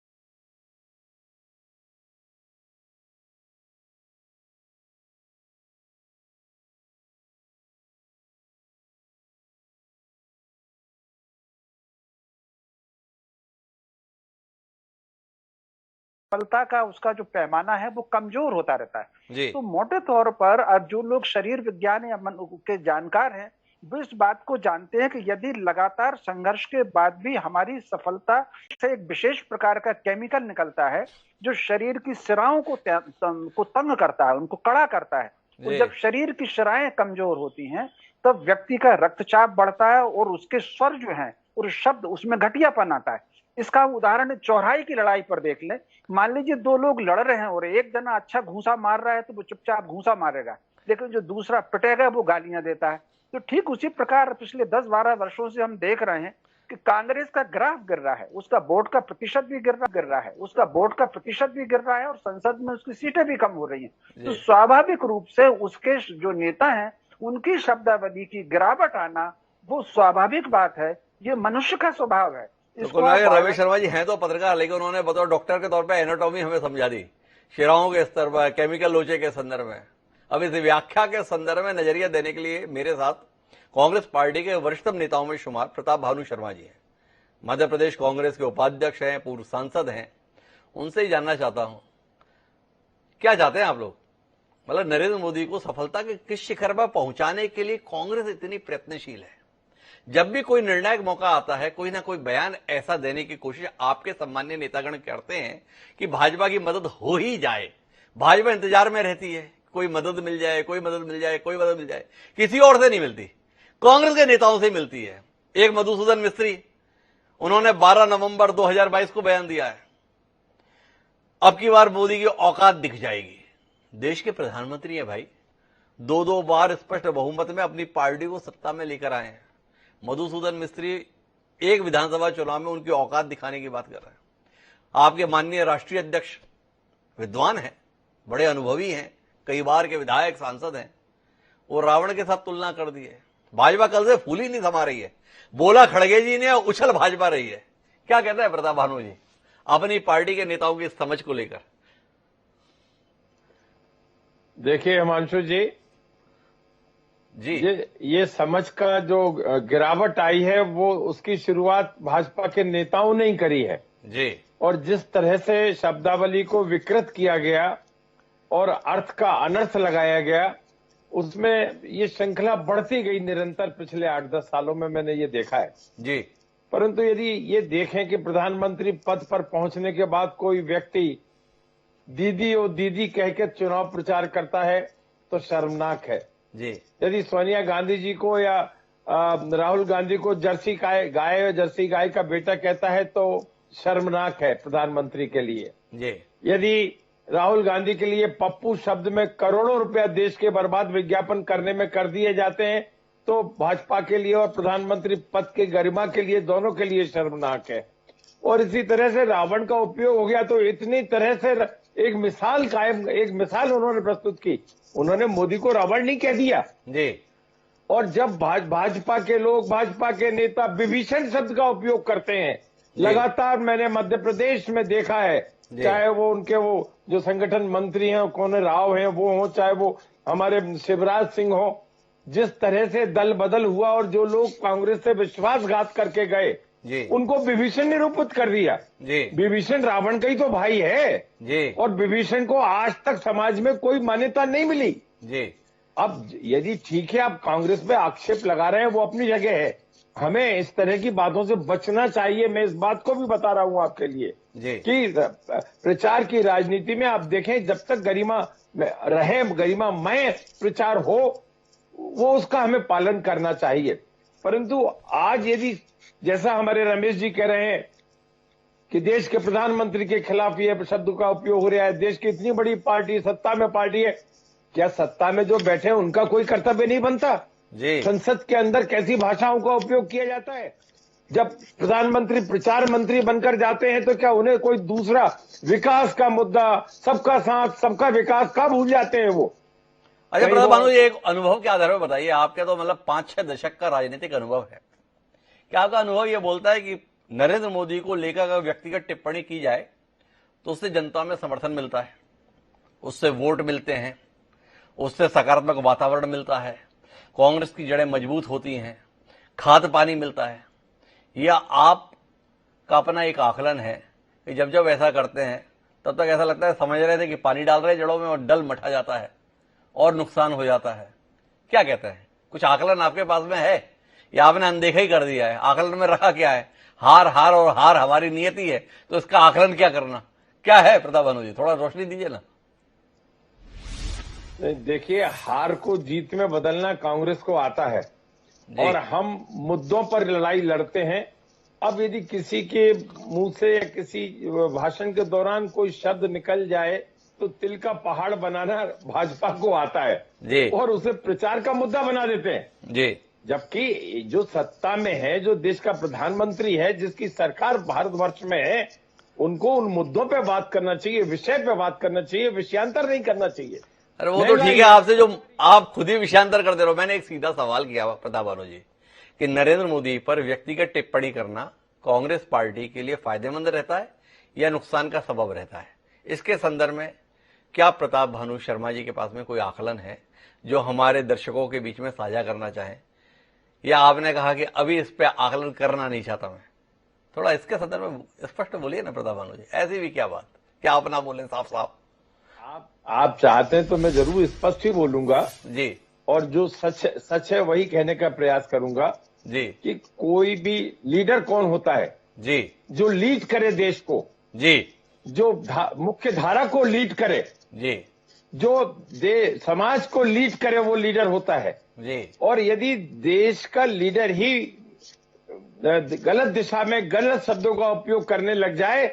सफलता का उसका जो पैमाना है वो कमजोर होता रहता है जी। तो मोटे तौर पर अब जो लोग शरीर विज्ञान या मन के जानकार हैं वो इस बात को जानते हैं कि यदि लगातार संघर्ष के बाद भी हमारी सफलता से एक विशेष प्रकार का केमिकल निकलता है जो शरीर की शिराओं को तंग करता है, उनको कड़ा करता है। और जब शरीर की शिराएं कमजोर होती हैं तब व्यक्ति का रक्तचाप बढ़ता है और उसके स्वर जो हैं और शब्द उसमें घटियापन आता है। इसका उदाहरण चौराहे की लड़ाई पर देख लें। मान लीजिए दो लोग लड़ रहे हैं और एक जना अच्छा घूंसा मार रहा है तो वो चुपचाप घूंसा मारेगा, लेकिन जो दूसरा पिटेगा वो गालियां देता है। तो ठीक उसी प्रकार पिछले 10-12 वर्षों से हम देख रहे हैं कि कांग्रेस का ग्राफ गिर रहा है, उसका वोट का प्रतिशत भी गिर रहा है, उसका वोट का प्रतिशत भी गिर रहा है और संसद में उसकी सीटें भी कम हो रही हैं। तो स्वाभाविक रूप से उसके जो नेता हैं उनकी शब्दावली की गिरावट आना वो स्वाभाविक बात है, ये मनुष्य का स्वभाव है। तो रवि शर्मा जी हैं तो पत्रकार, लेकिन उन्होंने बतौर डॉक्टर के तौर पर एनाटॉमी हमें समझा दी, शिराओं के स्तर पर, केमिकल लोचे के संदर्भ में। अब इस व्याख्या के संदर्भ में नजरिया देने के लिए मेरे साथ कांग्रेस पार्टी के वरिष्ठतम नेताओं में शुमार प्रताप भानु शर्मा जी हैं, मध्य प्रदेश कांग्रेस के उपाध्यक्ष हैं, पूर्व सांसद हैं। उनसे ही जानना चाहता हूं, क्या चाहते हैं आप लोग? मतलब नरेंद्र मोदी को सफलता के किस शिखर पर पहुंचाने के लिए कांग्रेस इतनी प्रयत्नशील है? जब भी कोई निर्णायक मौका आता है, कोई ना कोई बयान ऐसा देने की कोशिश आपके सम्मान्य नेतागण करते हैं कि भाजपा की मदद हो ही जाए। भाजपा इंतजार में रहती है, कोई मदद मिल जाए, कोई मदद मिल जाए, कोई मदद मिल जाए, किसी और से नहीं मिलती, कांग्रेस के नेताओं से मिलती है। एक मधुसूदन मिस्त्री, उन्होंने 12 नवंबर 2022 को बयान दिया है, अब की बार मोदी की औकात दिख जाएगी। देश के प्रधानमंत्री है भाई, 2-2 बार स्पष्ट बहुमत में अपनी पार्टी को सत्ता में लेकर आए हैं। मधुसूदन मिस्त्री एक विधानसभा चुनाव में उनकी औकात दिखाने की बात कर रहे हैं। आपके माननीय राष्ट्रीय अध्यक्ष विद्वान हैं, बड़े अनुभवी हैं, कई बार के विधायक सांसद हैं, वो रावण के साथ तुलना कर दी है। भाजपा कल से फूल ही नहीं थमा रही है, बोला खड़गे जी ने, उछल भाजपा रही है। क्या कहता है प्रताप भानु जी अपनी पार्टी के नेताओं की समझ को लेकर? देखिए हिमांशु जी, ये समझ का जो गिरावट आई है वो उसकी शुरुआत भाजपा के नेताओं ने ही करी है जी। और जिस तरह से शब्दावली को विकृत किया गया और अर्थ का अनर्थ लगाया गया, उसमें ये श्रृंखला बढ़ती गई निरंतर। पिछले 8-10 सालों में मैंने ये देखा है जी। परंतु यदि ये देखें कि प्रधानमंत्री पद पर पहुंचने के बाद कोई व्यक्ति दीदी और दीदी कह के चुनाव प्रचार करता है तो शर्मनाक है जी। यदि सोनिया गांधी जी को या राहुल गांधी को जर्सी गाय का बेटा कहता है तो शर्मनाक है प्रधानमंत्री के लिए जी। यदि राहुल गांधी के लिए पप्पू शब्द में करोड़ों रुपया देश के बर्बाद विज्ञापन करने में कर दिए जाते हैं तो भाजपा के लिए और प्रधानमंत्री पद के गरिमा के लिए, दोनों के लिए शर्मनाक है। और इसी तरह से रावण का उपयोग हो गया तो इतनी तरह से एक मिसाल उन्होंने प्रस्तुत की। उन्होंने मोदी को रावण नहीं कह दिया जी। और जब भाजपा के लोग, भाजपा के नेता विभीषण शब्द का उपयोग करते हैं लगातार, मैंने मध्य प्रदेश में देखा है, चाहे वो उनके वो जो संगठन मंत्री हैं, कौन राव हैं वो हो, चाहे वो हमारे शिवराज सिंह हो, जिस तरह से दल बदल हुआ और जो लोग कांग्रेस से विश्वासघात करके गए उनको विभीषण निरूपित कर दिया। विभीषण रावण का ही तो भाई है और विभीषण को आज तक समाज में कोई मान्यता नहीं मिली। अब यदि ठीक है आप कांग्रेस पे आक्षेप लगा रहे हैं, वो अपनी जगह है, हमें इस तरह की बातों से बचना चाहिए। मैं इस बात को भी बता रहा हूं आपके लिए कि प्रचार की राजनीति में आप देखें, जब तक गरिमा रहे, गरिमामय प्रचार हो, वो उसका हमें पालन करना चाहिए। परंतु आज यदि जैसा हमारे रमेश जी कह रहे हैं कि देश के प्रधानमंत्री के खिलाफ ये शब्द का उपयोग हो रहा है, देश की इतनी बड़ी पार्टी सत्ता में पार्टी है, क्या सत्ता में जो बैठे हैं उनका कोई कर्तव्य नहीं बनता? संसद के अंदर कैसी भाषाओं का उपयोग किया जाता है? जब प्रधानमंत्री प्रचार मंत्री बनकर जाते हैं तो क्या उन्हें कोई दूसरा विकास का मुद्दा, सबका साथ सबका विकास का भूल जाते हैं वो? अच्छा प्रताप भानु, ये एक अनुभव के आधार पर बताइए, आपके तो मतलब 5-6 दशक का राजनीतिक अनुभव है, क्या आपका अनुभव ये बोलता है कि नरेंद्र मोदी को लेकर अगर व्यक्तिगत टिप्पणी की जाए तो उससे जनता में समर्थन मिलता है, उससे वोट मिलते हैं, उससे सकारात्मक वातावरण मिलता है, कांग्रेस की जड़ें मजबूत होती हैं, खाद पानी मिलता है, या आपका अपना एक आकलन है कि जब जब ऐसा करते हैं तब तक ऐसा लगता है समझ रहे थे कि पानी डाल रहे जड़ों में और डल मठा जाता है और नुकसान हो जाता है? क्या कहते हैं, कुछ आकलन आपके पास में है या आपने अनदेखा ही कर दिया है? आकलन में रखा क्या है? हार और हार हमारी नियति है, तो इसका आकलन क्या करना, क्या है प्रताप भानु जी? थोड़ा रोशनी दीजिए ना। देखिए, हार को जीत में बदलना कांग्रेस को आता है और हम मुद्दों पर लड़ाई लड़ते हैं। अब यदि किसी के मुंह से या किसी भाषण के दौरान कोई शब्द निकल जाए तो तिल का पहाड़ बनाना भाजपा को आता है और उसे प्रचार का मुद्दा बना देते हैं। जबकि जो सत्ता में है, जो देश का प्रधानमंत्री है, जिसकी सरकार भारतवर्ष में है, उनको उन मुद्दों पे बात करना चाहिए, विषय पे बात करना चाहिए, विषयांतर नहीं करना चाहिए। अरे वो तो ठीक है, आपसे जो आप खुद ही विषयांतर कर दे रहे हो। मैंने एक सीधा सवाल किया प्रताप भानु जी कि नरेंद्र मोदी पर व्यक्तिगत टिप्पणी करना कांग्रेस पार्टी के लिए फायदेमंद रहता है या नुकसान का सबब रहता है? इसके संदर्भ में क्या प्रताप भानु शर्मा जी के पास में कोई आकलन है जो हमारे दर्शकों के बीच में साझा करना चाहें, या आपने कहा कि अभी इस पे आकलन करना नहीं चाहता मैं? थोड़ा इसके संदर्भ में स्पष्ट बोलिए ना प्रताप भानु जी, ऐसी भी क्या बात, क्या आप ना बोले साफ साफ? आप चाहते हैं तो मैं जरूर स्पष्ट ही बोलूंगा जी, और जो सच है वही कहने का प्रयास करूंगा जी कि कोई भी लीडर कौन होता है जी जो लीड करे देश को, जी जो मुख्य धारा को लीड करे, जी जो समाज को लीड करे, वो लीडर होता है जी। और यदि देश का लीडर ही गलत दिशा में गलत शब्दों का उपयोग करने लग जाए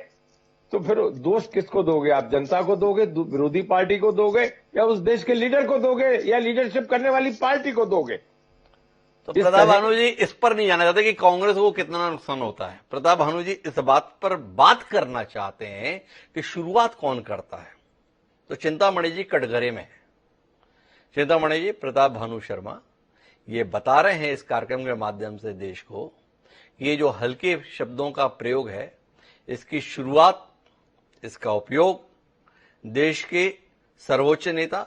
तो फिर दोष किसको दोगे? आप जनता को दोगे, विरोधी पार्टी को दोगे, या उस देश के लीडर को दोगे, या लीडरशिप करने वाली पार्टी को दोगे? तो प्रताप भानु जी इस पर नहीं जाना चाहते कि कांग्रेस को कितना नुकसान होता है। प्रताप भानु जी इस बात पर बात करना चाहते हैं कि शुरुआत कौन करता है। तो चिंतामणि जी कटघरे में है। चिंतामणि जी, प्रताप भानु शर्मा ये बता रहे हैं इस कार्यक्रम के माध्यम से देश को, ये जो हल्के शब्दों का प्रयोग है, इसकी शुरुआत, इसका उपयोग देश के सर्वोच्च नेता,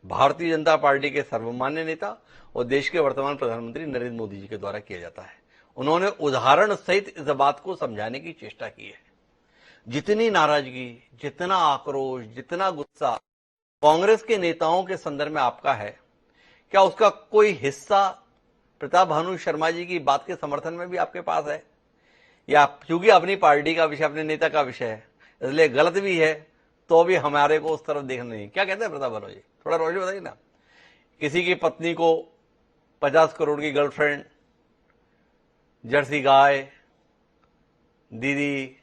भारतीय जनता पार्टी के सर्वमान्य नेता और देश के वर्तमान प्रधानमंत्री नरेंद्र मोदी जी के द्वारा किया जाता है। उन्होंने उदाहरण सहित इस बात को समझाने की चेष्टा की है। जितनी नाराजगी, जितना आक्रोश, जितना गुस्सा कांग्रेस के नेताओं के संदर्भ में आपका है, क्या उसका कोई हिस्सा प्रताप भानु शर्मा जी की बात के समर्थन में भी आपके पास है, या क्योंकि अपनी पार्टी का विषय, अपने नेता का विषय है, इसलिए गलत भी है तो भी हमारे को उस तरफ देखना नहीं? क्या कहते हैं प्रताप भानु जी? थोड़ा रोशनी बताइए ना। किसी की पत्नी को 50 करोड़ की गर्लफ्रेंड, जर्सी गाय, दीदी,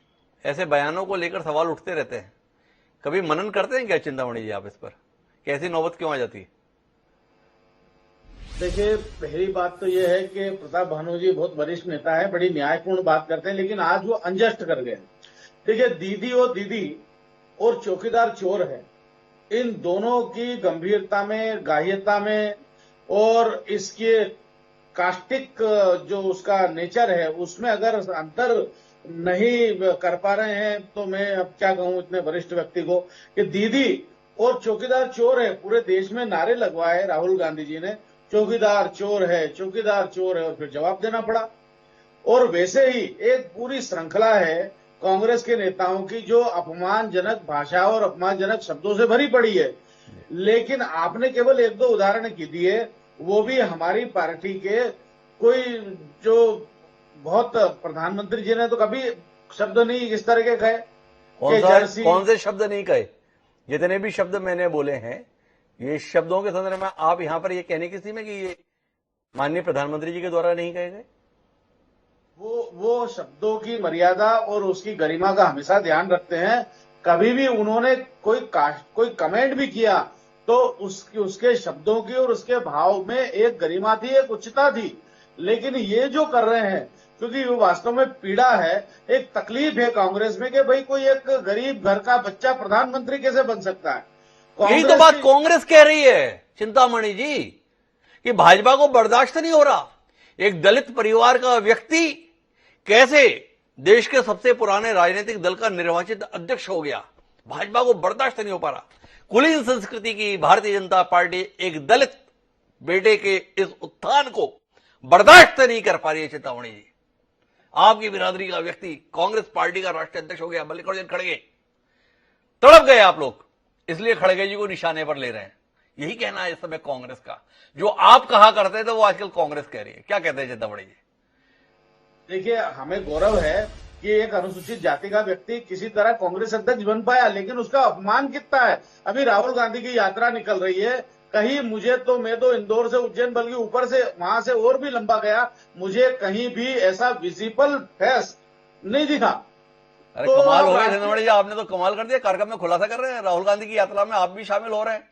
ऐसे बयानों को लेकर सवाल उठते रहते हैं। कभी मनन करते हैं क्या चिंतामणि जी आप इस पर? कैसी नौबत क्यों आ जाती है? देखिए, पहली बात तो यह है कि प्रताप भानु जी बहुत वरिष्ठ नेता है, बड़ी न्यायपूर्ण बात करते हैं, लेकिन आज वो अनजस्ट कर गए। देखिए, दीदी और चौकीदार चोर है, इन दोनों की गंभीरता में, गाह्यता में और इसके कास्टिक जो उसका नेचर है उसमें अगर अंतर नहीं कर पा रहे हैं तो मैं अब क्या कहूं इतने वरिष्ठ व्यक्ति को कि दीदी और चौकीदार चोर है, पूरे देश में नारे लगवाए राहुल गांधी जी ने, चौकीदार चोर है, चौकीदार चोर है, और फिर जवाब देना पड़ा। और वैसे ही एक पूरी श्रृंखला है कांग्रेस के नेताओं की जो अपमानजनक भाषा और अपमानजनक शब्दों से भरी पड़ी है। लेकिन आपने केवल एक दो उदाहरण की दिए, वो भी हमारी पार्टी के कोई जो बहुत प्रधानमंत्री जी ने तो कभी शब्द नहीं इस तरह के कहे। कौन से शब्द नहीं कहे? जितने भी शब्द मैंने बोले हैं, ये शब्दों के संदर्भ में आप यहां पर ये कहने की स्थिति में कि ये माननीय प्रधानमंत्री जी के द्वारा नहीं कहे गए? वो शब्दों की मर्यादा और उसकी गरिमा का हमेशा ध्यान रखते हैं। कभी भी उन्होंने कोई कमेंट भी किया तो उसके शब्दों की और उसके भाव में एक गरिमा थी, एक उच्चता थी। लेकिन ये जो कर रहे हैं, क्योंकि वो वास्तव में पीड़ा है, एक तकलीफ है कांग्रेस में कि भाई कोई एक गरीब घर का बच्चा प्रधानमंत्री कैसे बन सकता है। यही तो बात कांग्रेस कह रही है चिंतामणि जी, कि भाजपा को बर्दाश्त नहीं हो रहा। एक दलित परिवार का व्यक्ति कैसे देश के सबसे पुराने राजनीतिक दल का निर्वाचित अध्यक्ष हो गया, भाजपा को बर्दाश्त नहीं हो पा रहा। कुलीन संस्कृति की भारतीय जनता पार्टी एक दलित बेटे के इस उत्थान को बर्दाश्त नहीं कर पा रही है। चिंतामणि जी, आपकी बिरादरी का व्यक्ति कांग्रेस पार्टी का राष्ट्रीय अध्यक्ष हो गया, मल्लिकार्जुन खड़गे, तड़प गए आप लोग, इसलिए खड़गे जी को निशाने पर ले रहे हैं। यही कहना है इस समय कांग्रेस का। जो आप कहा करते थे वो आजकल कांग्रेस कह रही है। क्या कहते हैं चिंतामणि जी? देखिए, हमें गौरव है कि एक अनुसूचित जाति का व्यक्ति किसी तरह कांग्रेस अध्यक्ष बन पाया, लेकिन उसका अपमान कितना है। अभी राहुल गांधी की यात्रा निकल रही है, कहीं मैं तो इंदौर से उज्जैन, बल्कि ऊपर से वहां से और भी लंबा गया, मुझे कहीं भी ऐसा विजिबल फेस नहीं दिखा। अरे तो कमाल हो गया चिंतामणि जी, आपने तो कमाल कर दिया। कार्यक्रम में खुलासा कर रहे हैं, राहुल गांधी की यात्रा में आप भी शामिल हो रहे हैं।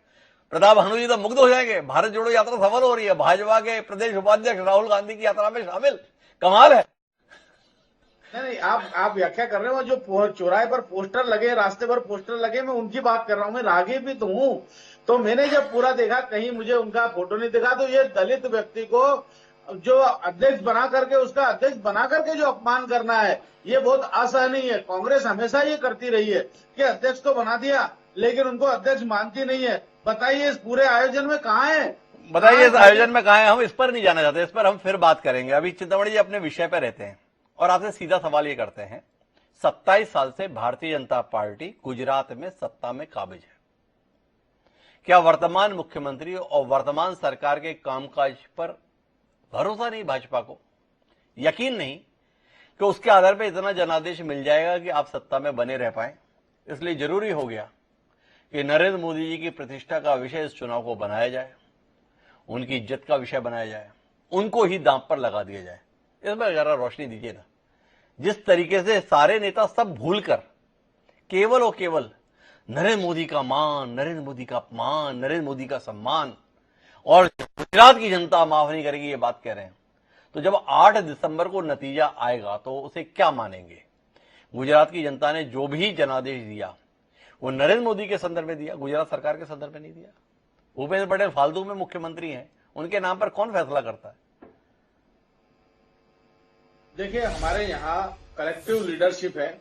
प्रताप भानु जी तो मुग्ध हो जाएंगे। भारत जोड़ो यात्रा सफल हो रही है, भाजपा के प्रदेश उपाध्यक्ष राहुल गांधी की यात्रा में शामिल, कमाल है। नहीं, आप व्याख्या कर रहे हो। जो चौराहे पर पोस्टर लगे, रास्ते पर पोस्टर लगे, मैं उनकी बात कर रहा हूं। मैं रागी भी तो हूं। तो मैंने जब पूरा देखा, कहीं मुझे उनका फोटो नहीं दिखा। तो ये दलित व्यक्ति को जो अध्यक्ष बना करके, उसका अध्यक्ष बना करके जो अपमान करना है, ये बहुत असहनीय है। कांग्रेस हमेशा ये करती रही है कि अध्यक्ष तो बना दिया, लेकिन उनको अध्यक्ष मानती नहीं है। बताइए इस पूरे आयोजन में कहाँ है? बताइए इस आयोजन में कहाँ है? हम इस पर नहीं जाना चाहते, इस पर हम फिर बात करेंगे। अभी चिंतामणि जी अपने विषय पर रहते हैं और आपसे सीधा सवाल ये करते हैं, 27 साल से भारतीय जनता पार्टी गुजरात में सत्ता में काबिज है। क्या वर्तमान मुख्यमंत्री और वर्तमान सरकार के कामकाज पर भरोसा नहीं भाजपा को? यकीन नहीं कि उसके आधार पर इतना जनादेश मिल जाएगा कि आप सत्ता में बने रह पाए? इसलिए जरूरी हो गया कि नरेंद्र मोदी जी की प्रतिष्ठा का विषय इस चुनाव को बनाया जाए, उनकी इज्जत का विषय बनाया जाए, उनको ही दांव पर लगा दिया जाए। इसमें जरा रोशनी दीजिए ना। जिस तरीके से सारे नेता सब भूलकर केवल और केवल नरेंद्र मोदी का मान, नरेंद्र मोदी का अपमान, नरेंद्र मोदी का सम्मान, और गुजरात की जनता माफ नहीं करेगी ये बात कह रहे हैं, तो जब 8 दिसंबर को नतीजा आएगा तो उसे क्या मानेंगे? गुजरात की जनता ने जो भी जनादेश दिया वो नरेंद्र मोदी के संदर्भ में दिया, गुजरात सरकार के संदर्भ में नहीं दिया। भूपेंद्र पटेल फालतू में मुख्यमंत्री हैं, उनके नाम पर कौन फैसला करता है? देखिए, हमारे यहाँ कलेक्टिव लीडरशिप है,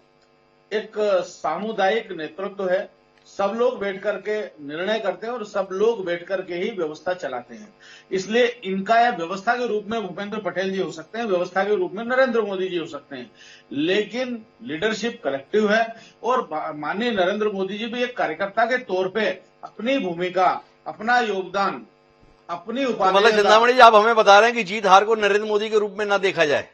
एक सामुदायिक नेतृत्व है। सब लोग बैठ करके निर्णय करते हैं और सब लोग बैठ करके ही व्यवस्था चलाते हैं। इसलिए इनका यह व्यवस्था के रूप में भूपेंद्र पटेल जी हो सकते हैं, व्यवस्था के रूप में नरेंद्र मोदी जी हो सकते हैं, लेकिन लीडरशिप कलेक्टिव है। और माननीय नरेंद्र मोदी जी भी एक कार्यकर्ता के तौर पे अपनी भूमिका, अपना योगदान, अपनी मतलब चिंतामणि जी आप हमें बता रहे हैं कि जीत हार को नरेंद्र मोदी के रूप में ना देखा जाए,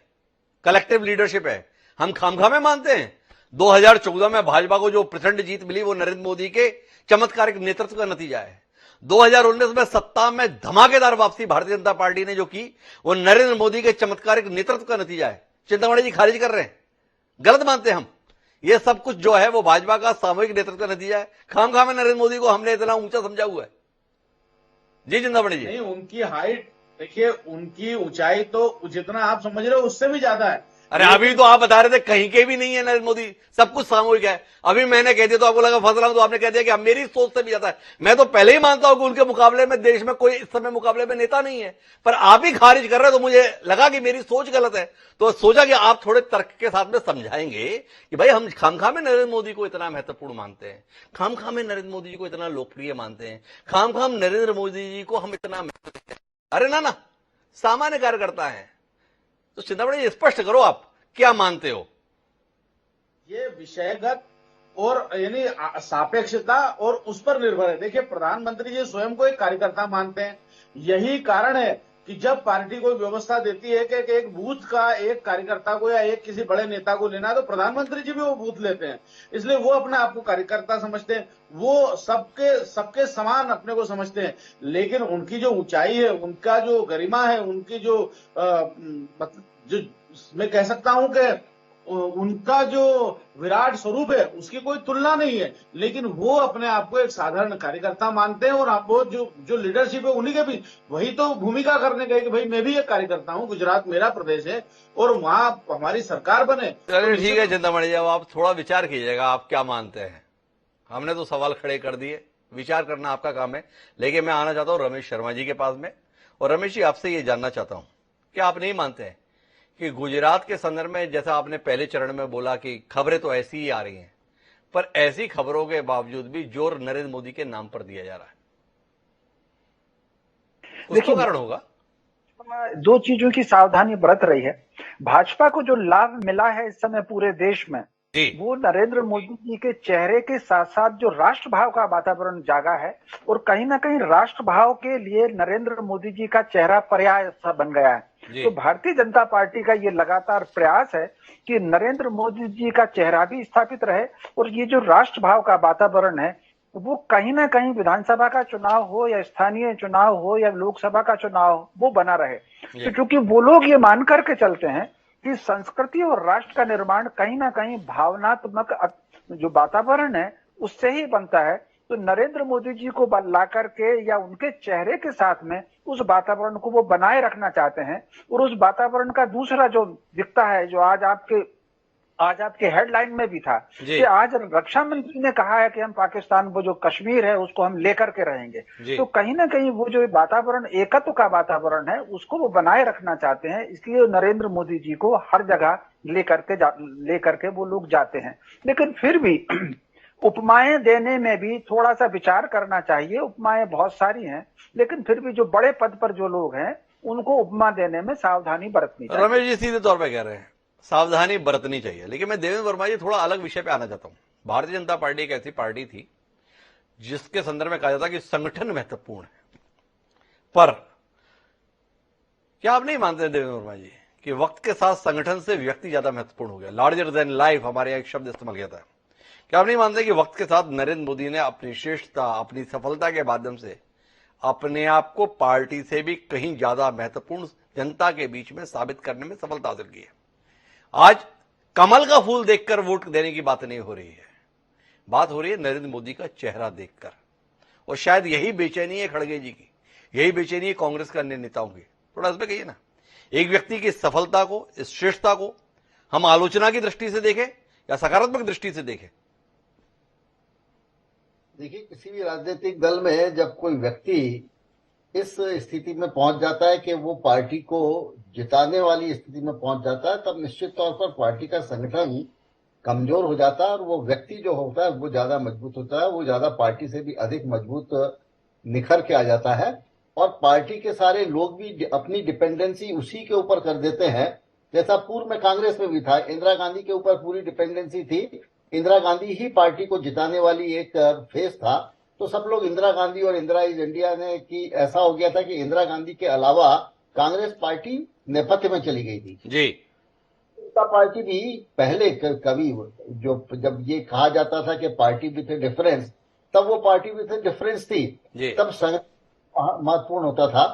कलेक्टिव लीडरशिप है। हम खामखा में मानते हैं 2014 में भाजपा को जो प्रचंड जीत मिली वो नरेंद्र मोदी के चमत्कारिक नेतृत्व का नतीजा है। 2019 में सत्ता में धमाकेदार वापसी भारतीय जनता पार्टी ने जो की वो नरेंद्र मोदी के चमत्कारिक नेतृत्व का नतीजा है। चिंतामणि जी खारिज कर रहे हैं, गलत मानते हैं हम। ये सब कुछ जो है वो भाजपा का सामूहिक नेतृत्व का नतीजा है। खामखा में नरेंद्र मोदी को हमने इतना ऊंचा समझा हुआ है। जी चिंतामणि जी, नहीं, उनकी हाइट देखिए, उनकी ऊंचाई तो जितना आप समझ रहे हो उससे भी ज्यादा है। अरे अभी तो आप बता रहे थे कहीं के भी नहीं है नरेंद्र मोदी, सब कुछ सामूहिक है। अभी मैंने कह दिया तो आपको लगा फंस रहा हूं, तो आपने कह दिया कि अब मेरी सोच से भी जाता है। मैं तो पहले ही मानता हूं कि उनके मुकाबले में देश में कोई इस समय मुकाबले में नेता नहीं है, पर आप ही खारिज कर रहे हो, तो मुझे लगा कि मेरी सोच गलत है। तो सोचा कि आप थोड़े तर्क के साथ में समझाएंगे कि भाई हम खामखा में नरेंद्र मोदी को इतना महत्वपूर्ण मानते हैं, खामखा में नरेंद्र मोदी जी को इतना लोकप्रिय मानते हैं, खामखा नरेंद्र मोदी जी को हम इतना, अरे ना सामान्य कार्यकर्ता है। तो चिंतामणि स्पष्ट करो आप क्या मानते हो। ये विषयगत और यानी सापेक्षता और उस पर निर्भर है। देखिए, प्रधानमंत्री जी स्वयं को एक कार्यकर्ता मानते हैं। यही कारण है कि जब पार्टी कोई व्यवस्था देती है कि एक बूथ का एक कार्यकर्ता को या एक किसी बड़े नेता को लेना है, तो प्रधानमंत्री जी भी वो बूथ लेते हैं। इसलिए वो अपने आप को कार्यकर्ता समझते हैं, वो सबके समान अपने को समझते हैं। लेकिन उनकी जो ऊंचाई है, उनका जो गरिमा है, उनकी जो मैं कह सकता हूं कि उनका जो विराट स्वरूप है उसकी कोई तुलना नहीं है। लेकिन वो अपने आप को एक साधारण कार्यकर्ता मानते हैं, और आप वो जो लीडरशिप है उन्हीं के भी वही तो भूमिका करने गए कि भाई मैं भी एक कार्यकर्ता हूं, गुजरात मेरा प्रदेश है और वहां हमारी सरकार बने। चलिए ठीक है चिंतामणि जी, अब आप थोड़ा विचार कीजिएगा, आप क्या मानते हैं। हमने तो सवाल खड़े कर दिए, विचार करना आपका काम है। लेकिन मैं आना चाहता हूं रमेश शर्मा जी के पास में, और रमेश जी आपसे ये जानना चाहता हूं कि आप नहीं मानते हैं कि गुजरात के संदर्भ में, जैसा आपने पहले चरण में बोला कि खबरें तो ऐसी ही आ रही हैं, पर ऐसी खबरों के बावजूद भी जोर नरेंद्र मोदी के नाम पर दिया जा रहा है, कुछ तो कारण होगा। दो चीजों की सावधानी बरत रही है। भाजपा को जो लाभ मिला है इस समय पूरे देश में, वो नरेंद्र मोदी जी के चेहरे के साथ साथ जो राष्ट्रभाव का वातावरण जागा है, और कहीं ना कहीं राष्ट्रभाव के लिए नरेंद्र मोदी जी का चेहरा पर्याय सा बन गया है। तो भारतीय जनता पार्टी का ये लगातार प्रयास है कि नरेंद्र मोदी जी का चेहरा भी स्थापित रहे, और ये जो राष्ट्रभाव का वातावरण है वो कहीं ना कहीं विधानसभा का चुनाव हो या स्थानीय चुनाव हो या लोकसभा का चुनाव हो, वो बना रहे। तो क्योंकि वो लोग ये मान करके चलते हैं कि संस्कृति और राष्ट्र का निर्माण कहीं ना कहीं भावनात्मक जो वातावरण है उससे ही बनता है। तो नरेंद्र मोदी जी को ला करके या उनके चेहरे के साथ में उस वातावरण को वो बनाए रखना चाहते हैं। और उस वातावरण का दूसरा जो दिखता है, जो आज आपके हेडलाइन में भी था कि आज रक्षा मंत्री ने कहा है कि हम पाकिस्तान, वो जो कश्मीर है उसको हम लेकर के रहेंगे। तो कहीं ना कहीं वो जो वातावरण, एकत्व का वातावरण है, उसको वो बनाए रखना चाहते हैं। इसलिए नरेंद्र मोदी जी को हर जगह लेकर के वो लोग जाते हैं। लेकिन फिर भी उपमाएं देने में भी थोड़ा सा विचार करना चाहिए। उपमाएं बहुत सारी हैं, लेकिन फिर भी जो बड़े पद पर जो लोग हैं उनको उपमा देने में सावधानी बरतनी चाहिए। रमेश जी सीधे तौर पर कह रहे हैं सावधानी बरतनी चाहिए। लेकिन मैं देवेंद्र वर्मा जी थोड़ा अलग विषय पे आना चाहता हूं। भारतीय जनता पार्टी एक ऐसी पार्टी थी जिसके संदर्भ में कहा जाता कि संगठन महत्वपूर्ण है, पर क्या आप नहीं मानते देवेंद्र वर्मा जी कि वक्त के साथ संगठन से व्यक्ति ज्यादा महत्वपूर्ण हो गया, लार्जर देन लाइफ, हमारे यहाँ एक शब्द इस्तेमाल किया था। क्या आप नहीं मानते कि वक्त के साथ नरेंद्र मोदी ने अपनी श्रेष्ठता, अपनी सफलता के माध्यम से अपने आप को पार्टी से भी कहीं ज्यादा महत्वपूर्ण जनता के बीच में साबित करने में सफलता हासिल की है। आज कमल का फूल देखकर वोट देने की बात नहीं हो रही है, बात हो रही है नरेंद्र मोदी का चेहरा देखकर। और शायद यही बेचैनी है खड़गे जी की, यही बेचैनी है कांग्रेस के अन्य नेताओं की। थोड़ा इस पे कहिए ना, एक व्यक्ति की सफलता को, इस श्रेष्ठता को हम आलोचना की दृष्टि से देखें या सकारात्मक दृष्टि से देखें। देखिए, किसी भी राजनीतिक दल में जब कोई व्यक्ति इस स्थिति में पहुंच जाता है कि वो पार्टी को जिताने वाली स्थिति में पहुंच जाता है, तब निश्चित तौर पर पार्टी का संगठन कमजोर हो जाता है और वो व्यक्ति जो होता है वो ज्यादा मजबूत होता है, वो ज्यादा पार्टी से भी अधिक मजबूत निखर के आ जाता है। और पार्टी के सारे लोग भी अपनी डिपेंडेंसी उसी के ऊपर कर देते हैं, जैसा पूर्व में कांग्रेस में भी था। इंदिरा गांधी के ऊपर पूरी डिपेंडेंसी थी, इंदिरा गांधी ही पार्टी को जिताने वाली एक फेस था। तो सब लोग इंदिरा गांधी और इंदिरा इज इंडिया ने कि ऐसा हो गया था कि इंदिरा गांधी के अलावा कांग्रेस पार्टी नेपथ्य में चली गई थी। जी, पार्टी भी पहले कभी जो जब ये कहा जाता था कि पार्टी विथ ए डिफरेंस, तब वो पार्टी विथ ए डिफरेंस थी। तब संगठन महत्वपूर्ण होता था,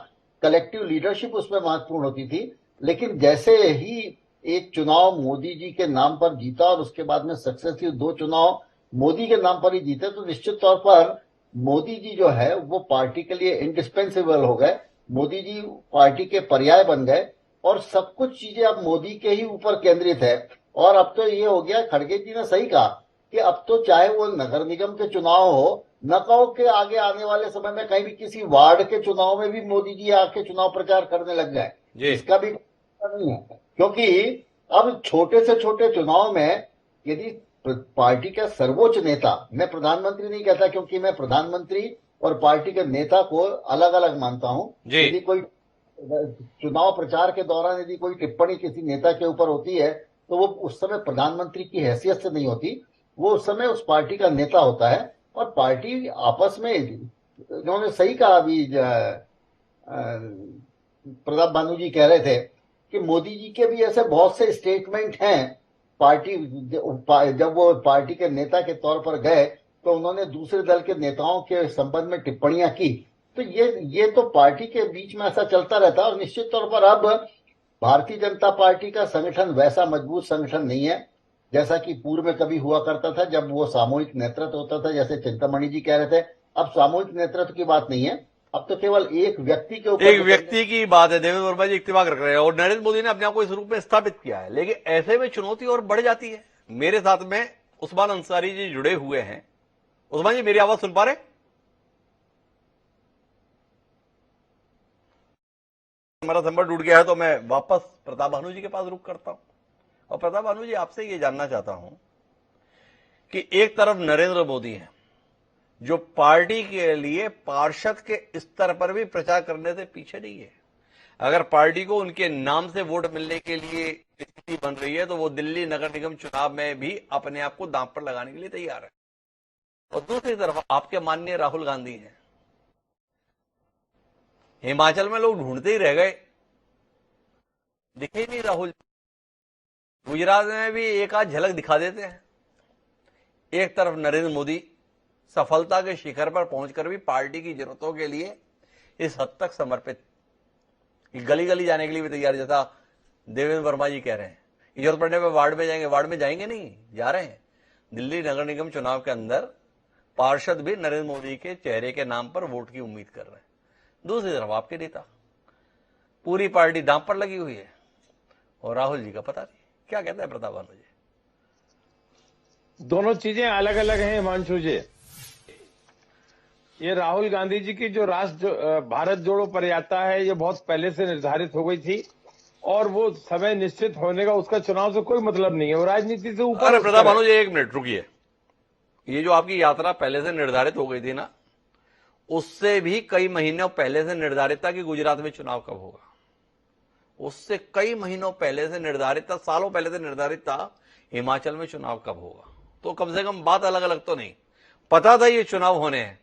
कलेक्टिव लीडरशिप उसमें महत्वपूर्ण होती थी। लेकिन जैसे ही एक चुनाव मोदी जी के नाम पर जीता और उसके बाद में सक्सेसिव 2 चुनाव मोदी के नाम पर ही जीते, तो निश्चित तौर पर मोदी जी जो है वो पार्टी के लिए इंडिस्पेंसेबल हो गए। मोदी जी पार्टी के पर्याय बन गए। और सब कुछ चीजें अब मोदी के ही ऊपर केंद्रित है। और अब तो ये हो गया, खड़गे जी ने सही कहा कि अब तो चाहे वो नगर निगम के चुनाव हो, न कहो के आगे आने वाले समय में कहीं भी किसी वार्ड के चुनाव में भी मोदी जी आके चुनाव प्रचार करने लग जाए, इसका भी नहीं है। क्योंकि अब छोटे से छोटे चुनाव में यदि पार्टी का सर्वोच्च नेता, मैं प्रधानमंत्री नहीं कहता क्योंकि मैं प्रधानमंत्री और पार्टी के नेता को अलग अलग मानता हूं, यदि कोई चुनाव प्रचार के दौरान यदि कोई टिप्पणी किसी नेता के ऊपर होती है तो वो उस समय प्रधानमंत्री की हैसियत से नहीं होती, वो उस समय उस पार्टी का नेता होता है। और पार्टी आपस में, इन्होंने सही कहा, अभी प्रताप भानु जी कह रहे थे कि मोदी जी के भी ऐसे बहुत से स्टेटमेंट हैं, पार्टी जब वो पार्टी के नेता के तौर पर गए तो उन्होंने दूसरे दल के नेताओं के संबंध में टिप्पणियां की। तो ये तो पार्टी के बीच में ऐसा चलता रहता है। और निश्चित तौर पर अब भारतीय जनता पार्टी का संगठन वैसा मजबूत संगठन नहीं है जैसा कि पूर्व में कभी हुआ करता था, जब वो सामूहिक नेतृत्व होता था, जैसे चिंतामणि जी कह रहे थे। अब सामूहिक नेतृत्व की बात नहीं है, अब तो केवल एक व्यक्ति के ऊपर, एक व्यक्ति की बात है। देवेंद्र वर्मा जी इत्तेफाक रख रहे हैं और नरेंद्र मोदी ने अपने आप को इस रूप में स्थापित किया है, लेकिन ऐसे में चुनौती और बढ़ जाती है। मेरे साथ में उस्मान अंसारी जी जुड़े हुए हैं। उस्मान जी, मेरी आवाज सुन पा रहे? हमारा संपर्क टूट गया है तो मैं वापस प्रताप भानु जी के पास रुख करता हूं। और प्रताप भानु जी, आपसे ये जानना चाहता हूं कि एक तरफ नरेंद्र मोदी हैं जो पार्टी के लिए पार्षद के स्तर पर भी प्रचार करने से पीछे नहीं है। अगर पार्टी को उनके नाम से वोट मिलने के लिए स्थिति बन रही है तो वो दिल्ली नगर निगम चुनाव में भी अपने आप को दांव पर लगाने के लिए तैयार है। और दूसरी तरफ आपके माननीय राहुल गांधी हैं। हिमाचल में लोग ढूंढते ही रह गए, दिखे ही नहीं राहुल। गुजरात में भी एक आध झलक दिखा देते हैं। एक तरफ नरेंद्र मोदी सफलता के शिखर पर पहुंचकर भी पार्टी की जरूरतों के लिए इस हद तक समर्पित, गली गली जाने के लिए भी तैयार, जैसा देवेंद्र वर्मा जी कह रहे हैं। जरूरत पड़ने पर वार्ड में जाएंगे, वार्ड में जाएंगे नहीं, जा रहे हैं। दिल्ली नगर निगम चुनाव के अंदर पार्षद भी नरेंद्र मोदी के चेहरे के नाम पर वोट की उम्मीद कर रहे हैं। दूसरी तरफ आपके नेता, पूरी पार्टी दांव पर लगी हुई है और राहुल जी का पता नहीं। क्या कहता है प्रताप भानु जी? दोनों चीजें अलग अलग हैं हिमांशु जी। ये राहुल गांधी जी की जो भारत जोड़ो पदयात्रा है, ये बहुत पहले से निर्धारित हो गई थी और वो समय निश्चित होने का उसका चुनाव से कोई मतलब नहीं है, वो राजनीति से ऊपर। अरे प्रताप भानु जी, एक मिनट रुकिए। ये जो आपकी यात्रा पहले से निर्धारित हो गई थी ना, उससे भी कई महीनों पहले से निर्धारित था कि गुजरात में चुनाव कब होगा। उससे कई महीनों पहले से निर्धारित था, सालों पहले से निर्धारित था हिमाचल में चुनाव कब होगा। तो कम से कम बात अलग अलग तो नहीं, पता था ये चुनाव होने हैं,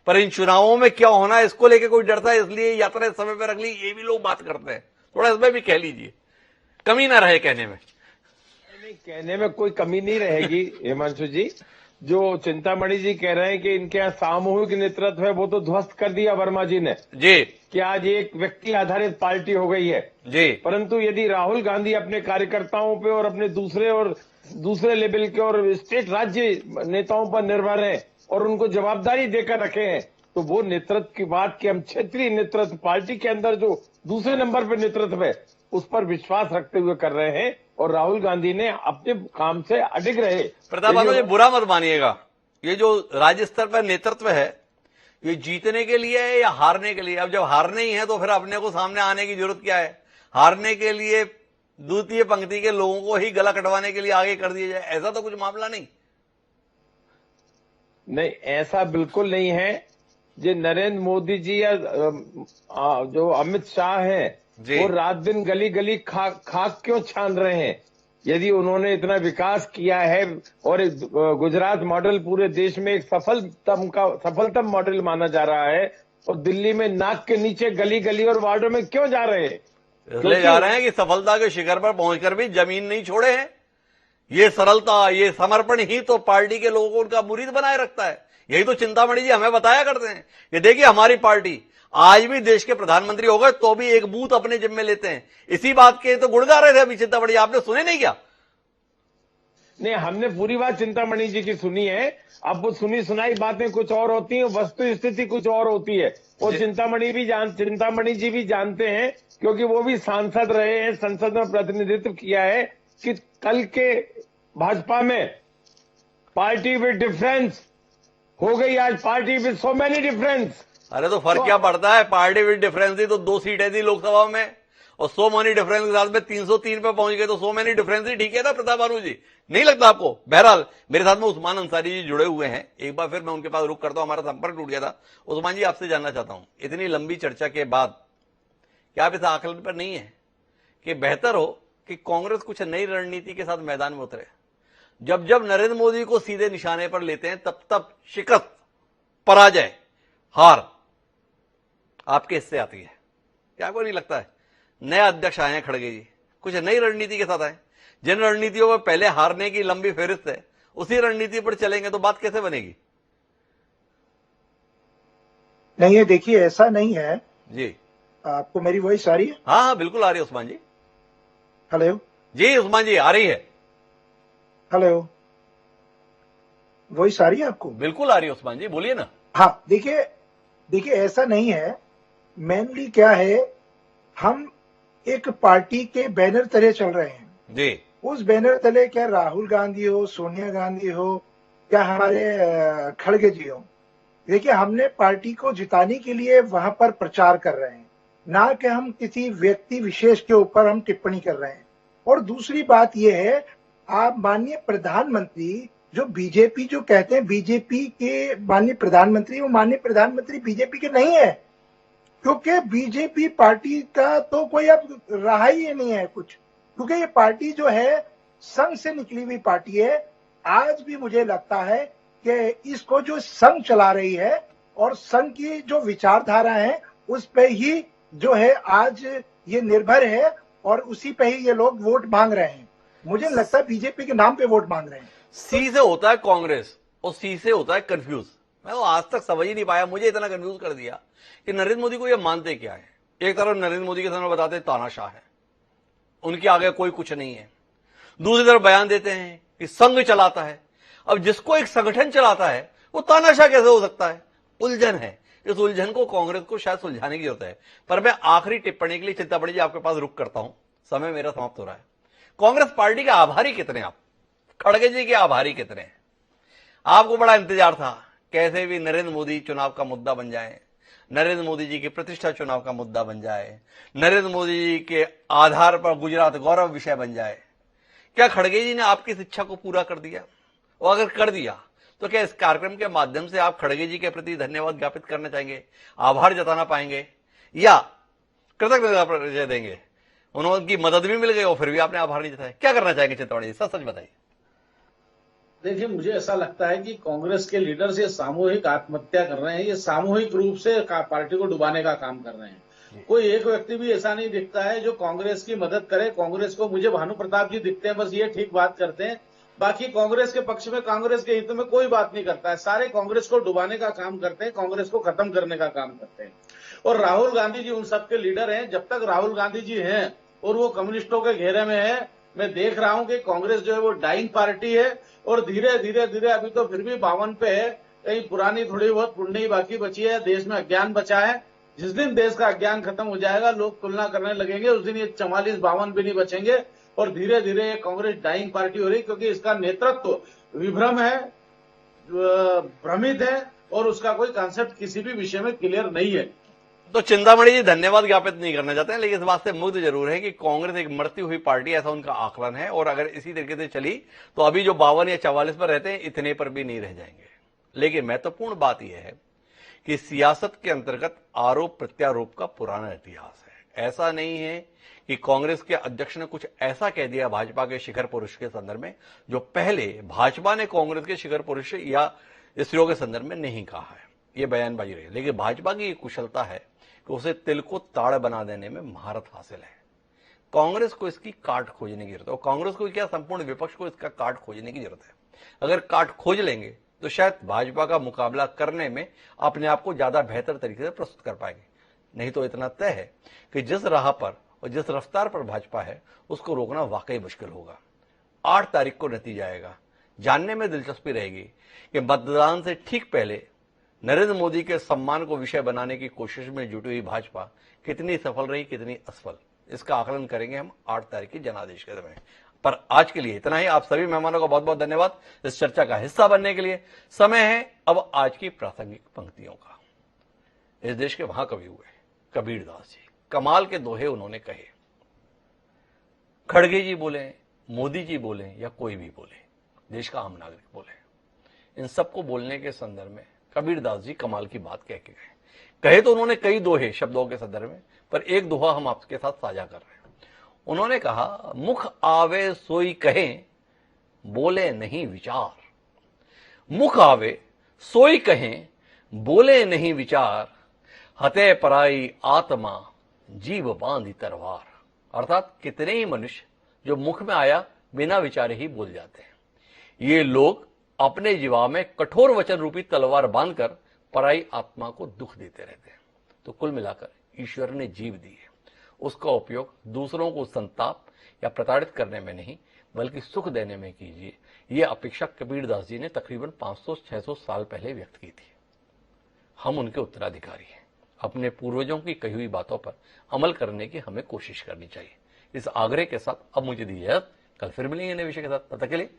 पर इन चुनावों में क्या होना है इसको लेके कोई डरता है, इसलिए यात्रा समय पर रख ली, ये भी लोग बात करते हैं। थोड़ा इसमें भी कह लीजिए, कमी ना रहे कहने में। नहीं, कहने में कोई कमी नहीं रहेगी हिमांशु जी। जो चिंतामणि जी कह रहे हैं कि इनके यहाँ सामूहिक नेतृत्व है, वो तो ध्वस्त कर दिया वर्मा जी ने जी, कि आज एक व्यक्ति आधारित पार्टी हो गई है जी। परंतु यदि राहुल गांधी अपने कार्यकर्ताओं पे और अपने दूसरे लेवल के और स्टेट राज्य नेताओं पर निर्भर है और उनको जवाबदारी देकर रखे हैं, तो वो नेतृत्व की बात कि हम क्षेत्रीय नेतृत्व पार्टी के अंदर जो दूसरे नंबर पर नेतृत्व है उस पर विश्वास रखते हुए कर रहे हैं। और राहुल गांधी ने अपने काम से अडिग रहे। प्रताप भानु जी, बुरा मत मानिएगा, ये जो राज्य स्तर पर नेतृत्व है ये जीतने के लिए है या हारने के लिए? अब जब हारने ही है तो फिर अपने को सामने आने की जरूरत क्या है? हारने के लिए द्वितीय पंक्ति के लोगों को ही गला कटवाने के लिए आगे कर दिया जाए, ऐसा तो कुछ मामला नहीं। नहीं, ऐसा बिल्कुल नहीं है। जो नरेंद्र मोदी जी या जो अमित शाह हैं, वो रात दिन गली गली खाक क्यों छान रहे हैं? यदि उन्होंने इतना विकास किया है और गुजरात मॉडल पूरे देश में एक सफलतम मॉडल माना जा रहा है, और दिल्ली में नाक के नीचे गली गली और वार्डों में क्यों जा रहे हैं? इसलिए जा रहे हैं कि सफलता के शिखर पर पहुंचकर भी जमीन नहीं छोड़े हैं। ये सरलता, ये समर्पण ही तो पार्टी के लोगों को उनका मुरीद बनाए रखता है। यही तो चिंतामणि जी हमें बताया करते हैं कि देखिए हमारी पार्टी आज भी देश के प्रधानमंत्री हो गए तो भी एक बूथ अपने जिम्मे लेते हैं। इसी बात के तो गुण गा रहे थे अभी चिंतामणि, आपने सुने नहीं क्या? नहीं, हमने पूरी बात चिंतामणि जी की सुनी है। अब वो सुनी सुनाई बातें कुछ और होती है, वस्तु स्थिति कुछ और होती है। वो चिंतामणि जी भी जानते हैं, क्योंकि वो भी सांसद रहे हैं, संसद में प्रतिनिधित्व किया है, कि कल के भाजपा में पार्टी विद डिफरेंस हो गई, आज party with so many difference. अरे तो फर्क क्या पड़ता है, पार्टी विद डिफरेंस ही तो 2 सीटें थी लोकसभा में, और सो मेनी डिफरेंस के साथ में 303 पे पहुंच गए, तो सो मेनी डिफरेंस ही ठीक है ना प्रताप बानू जी, नहीं लगता आपको? बहरहाल मेरे साथ में उस्मान अंसारी जी जुड़े हुए हैं, एक बार फिर मैं उनके पास रुक करता हूं, हमारा संपर्क टूट गया था। उस्मान जी, आपसे जानना चाहता हूं, इतनी लंबी चर्चा के बाद क्या आप इस आकलन पर नहीं है कि बेहतर हो कि कांग्रेस कुछ नई रणनीति के साथ मैदान में उतरे? जब जब नरेंद्र मोदी को सीधे निशाने पर लेते हैं, तब तब शिकस्त, पराजय, हार आपके हिस्से आती है। क्या आपको नहीं लगता है नया अध्यक्ष आए हैं खड़गे जी, कुछ नई रणनीति के साथ आए? जिन रणनीतियों में पहले हारने की लंबी फेहरिस्त है, उसी रणनीति पर चलेंगे तो बात कैसे बनेगी? नहीं है, देखिए ऐसा नहीं है जी। आपको मेरी वॉइस आ रही है? हाँ हाँ बिल्कुल आ रही है उस्मान जी। हेलो जी उस्मान जी आ रही है। हेलो, वॉइस आ रही है आपको? बिल्कुल आ रही है उस्मान जी, बोलिए ना। हाँ, देखिए ऐसा नहीं है। मेनली क्या है, हम एक पार्टी के बैनर तले चल रहे हैं जी। उस बैनर तले क्या राहुल गांधी हो, सोनिया गांधी हो, क्या हमारे खड़गे जी हो, देखिए हमने पार्टी को जिताने के लिए वहां पर प्रचार कर रहे हैं, ना कि हम किसी व्यक्ति विशेष के ऊपर हम टिप्पणी कर रहे हैं। और दूसरी बात यह है, आप माननीय प्रधानमंत्री जो बीजेपी जो कहते हैं बीजेपी के माननीय प्रधानमंत्री, वो माननीय प्रधानमंत्री बीजेपी के नहीं है, क्योंकि बीजेपी पार्टी का तो कोई अब रहा ही नहीं है कुछ, क्योंकि ये पार्टी जो है संघ से निकली हुई पार्टी है। आज भी मुझे लगता है कि इसको जो संघ चला रही है और संघ की जो विचारधारा है उस पे ही जो है आज ये निर्भर है, और उसी पे ही ये लोग वोट मांग रहे हैं। मुझे लगता है बीजेपी के नाम पे वोट मांग रहे हैं। सी से होता है कांग्रेस और सी से होता है कंफ्यूज। मैं वो आज तक समझ ही नहीं पाया, मुझे इतना कंफ्यूज कर दिया कि नरेंद्र मोदी को ये मानते क्या है। एक तरफ नरेंद्र मोदी के सामने बताते तानाशाह है, उनके आगे कोई कुछ नहीं है, दूसरी तरफ बयान देते हैं कि संघ चलाता है। अब जिसको एक संगठन चलाता है वो तानाशाह कैसे हो सकता है? उलझन है। इस उलझन को कांग्रेस को शायद सुलझाने की जरूरत है। पर मैं आखिरी टिप्पणी के लिए चिंतामणि जी आपके पास रुक करता हूं, समय मेरा समाप्त हो रहा है। कांग्रेस पार्टी के आभारी कितने, आप खड़गे जी के आभारी कितने हैं? आपको बड़ा इंतजार था कैसे भी नरेंद्र मोदी चुनाव का मुद्दा बन जाए, नरेंद्र मोदी जी की प्रतिष्ठा चुनाव का मुद्दा बन जाए, नरेंद्र मोदी जी के आधार पर गुजरात गौरव विषय बन जाए। क्या खड़गे जी ने आपकी इस इच्छा को पूरा कर दिया? और अगर कर दिया तो क्या इस कार्यक्रम के माध्यम से आप खड़गे जी के प्रति धन्यवाद ज्ञापित करना चाहेंगे, आभार जताना पाएंगे, या कृतज्ञता परिचय देंगे? उनकी मदद भी मिल गई और फिर भी आपने आभार नहीं जताया, क्या करना चाहेंगे चिंतामणि जी? सच सच बताइए। देखिए, मुझे ऐसा लगता है कि कांग्रेस के लीडर्स ये सामूहिक आत्महत्या कर रहे हैं, ये सामूहिक रूप से पार्टी को डुबाने का काम कर रहे हैं। कोई एक व्यक्ति भी ऐसा नहीं दिखता है जो कांग्रेस की मदद करे। कांग्रेस को मुझे भानु प्रताप जी दिखते हैं, बस ये ठीक बात करते हैं, बाकी कांग्रेस के पक्ष में, कांग्रेस के हित में कोई बात नहीं करता है। सारे कांग्रेस को डुबाने का काम करते हैं, कांग्रेस को खत्म करने का काम करते हैं। और राहुल गांधी जी उन सबके लीडर हैं। जब तक राहुल गांधी जी हैं और वो कम्युनिस्टों के घेरे में है, मैं देख रहा हूं कि कांग्रेस जो है वो डाइंग पार्टी है। और धीरे धीरे अभी तो फिर भी 52 पे है, कहीं पुरानी थोड़ी बहुत पुण्य बाकी बची है, देश में अज्ञान बचा है। जिस दिन देश का अज्ञान खत्म हो जाएगा, लोग तुलना करने लगेंगे, उस दिन ये 44-52 भी नहीं बचेंगे। और धीरे धीरे कांग्रेस डाइंग पार्टी हो रही, क्योंकि इसका नेतृत्व विभ्रम है, भ्रमित है, और उसका कोई कॉन्सेप्ट किसी भी विषय में क्लियर नहीं है। तो चिंतामणि जी धन्यवाद ज्ञापित नहीं करना चाहते हैं, लेकिन इस बात से मुग्ध जरूर है कि कांग्रेस एक मरती हुई पार्टी, ऐसा उनका आकलन है। और अगर इसी तरीके से चली तो अभी जो 52 या 44 पर रहते हैं, इतने पर भी नहीं रह जाएंगे। लेकिन महत्वपूर्ण बात यह है कि सियासत के अंतर्गत आरोप प्रत्यारोप का पुराना इतिहास है। ऐसा नहीं है कि कांग्रेस के अध्यक्ष ने कुछ ऐसा कह दिया भाजपा के शिखर पुरुष के संदर्भ में जो पहले भाजपा ने कांग्रेस के शिखर पुरुष या स्त्रियों के संदर्भ में नहीं कहा है। यह बयानबाजी रही, लेकिन भाजपा की कुशलता है कि उसे तिल को ताड़ बना देने में महारत हासिल है। कांग्रेस को इसकी काट खोजने की जरूरत है, और कांग्रेस को क्या, संपूर्ण विपक्ष को इसका काट खोजने की जरूरत है। अगर काट खोज लेंगे तो शायद भाजपा का मुकाबला करने में अपने आप को ज्यादा बेहतर तरीके से प्रस्तुत कर पाएंगे। नहीं तो इतना तय है कि जिस राह पर और जिस रफ्तार पर भाजपा है, उसको रोकना वाकई मुश्किल होगा। 8 तारीख को नतीजा आएगा। जानने में दिलचस्पी रहेगी कि मतदान से ठीक पहले नरेंद्र मोदी के सम्मान को विषय बनाने की कोशिश में जुटी हुई भाजपा कितनी सफल रही, कितनी असफल, इसका आकलन करेंगे हम 8 तारीख के जनादेश के समय। पर आज के लिए इतना ही। आप सभी मेहमानों का बहुत बहुत धन्यवाद इस चर्चा का हिस्सा बनने के लिए। समय है अब आज की प्रासंगिक पंक्तियों का। इस देश के महाकवि हुए कबीरदास जी, कमाल के दोहे उन्होंने कहे। खड़गे जी बोले, मोदी जी बोले या कोई भी बोले, देश का आम नागरिक बोले, इन सबको बोलने के संदर्भ में कबीरदास जी कमाल की बात कह के गए। कहे तो उन्होंने कई दोहे शब्दों के संदर्भ में, पर एक दोहा हम आपके साथ साझा कर रहे हैं। उन्होंने कहा, मुख आवे सोई कहें, बोले नहीं विचार। मुख आवे सोई कहें, बोले नहीं विचार, हते पराई आत्मा, जीव बांधी तरवार। अर्थात कितने ही मनुष्य जो मुख में आया बिना विचारे ही बोल जाते हैं। ये लोग अपने जीवा में कठोर वचन रूपी तलवार बांधकर पराई आत्मा को दुख देते रहते हैं। तो कुल मिलाकर ईश्वर ने जीव दी है, उसका उपयोग दूसरों को संताप या प्रताड़ित करने में नहीं बल्कि सुख देने में कीजिए। ये अपेक्षा कबीरदास जी ने तकरीबन 500-600 साल पहले व्यक्त की थी। हम उनके उत्तराधिकारी हैं। अपने पूर्वजों की कही हुई बातों पर अमल करने की हमें कोशिश करनी चाहिए। इस आग्रह के साथ अब मुझे दीजिए, कल फिर मिलेंगे नए विषय के साथ। तब तक के लिए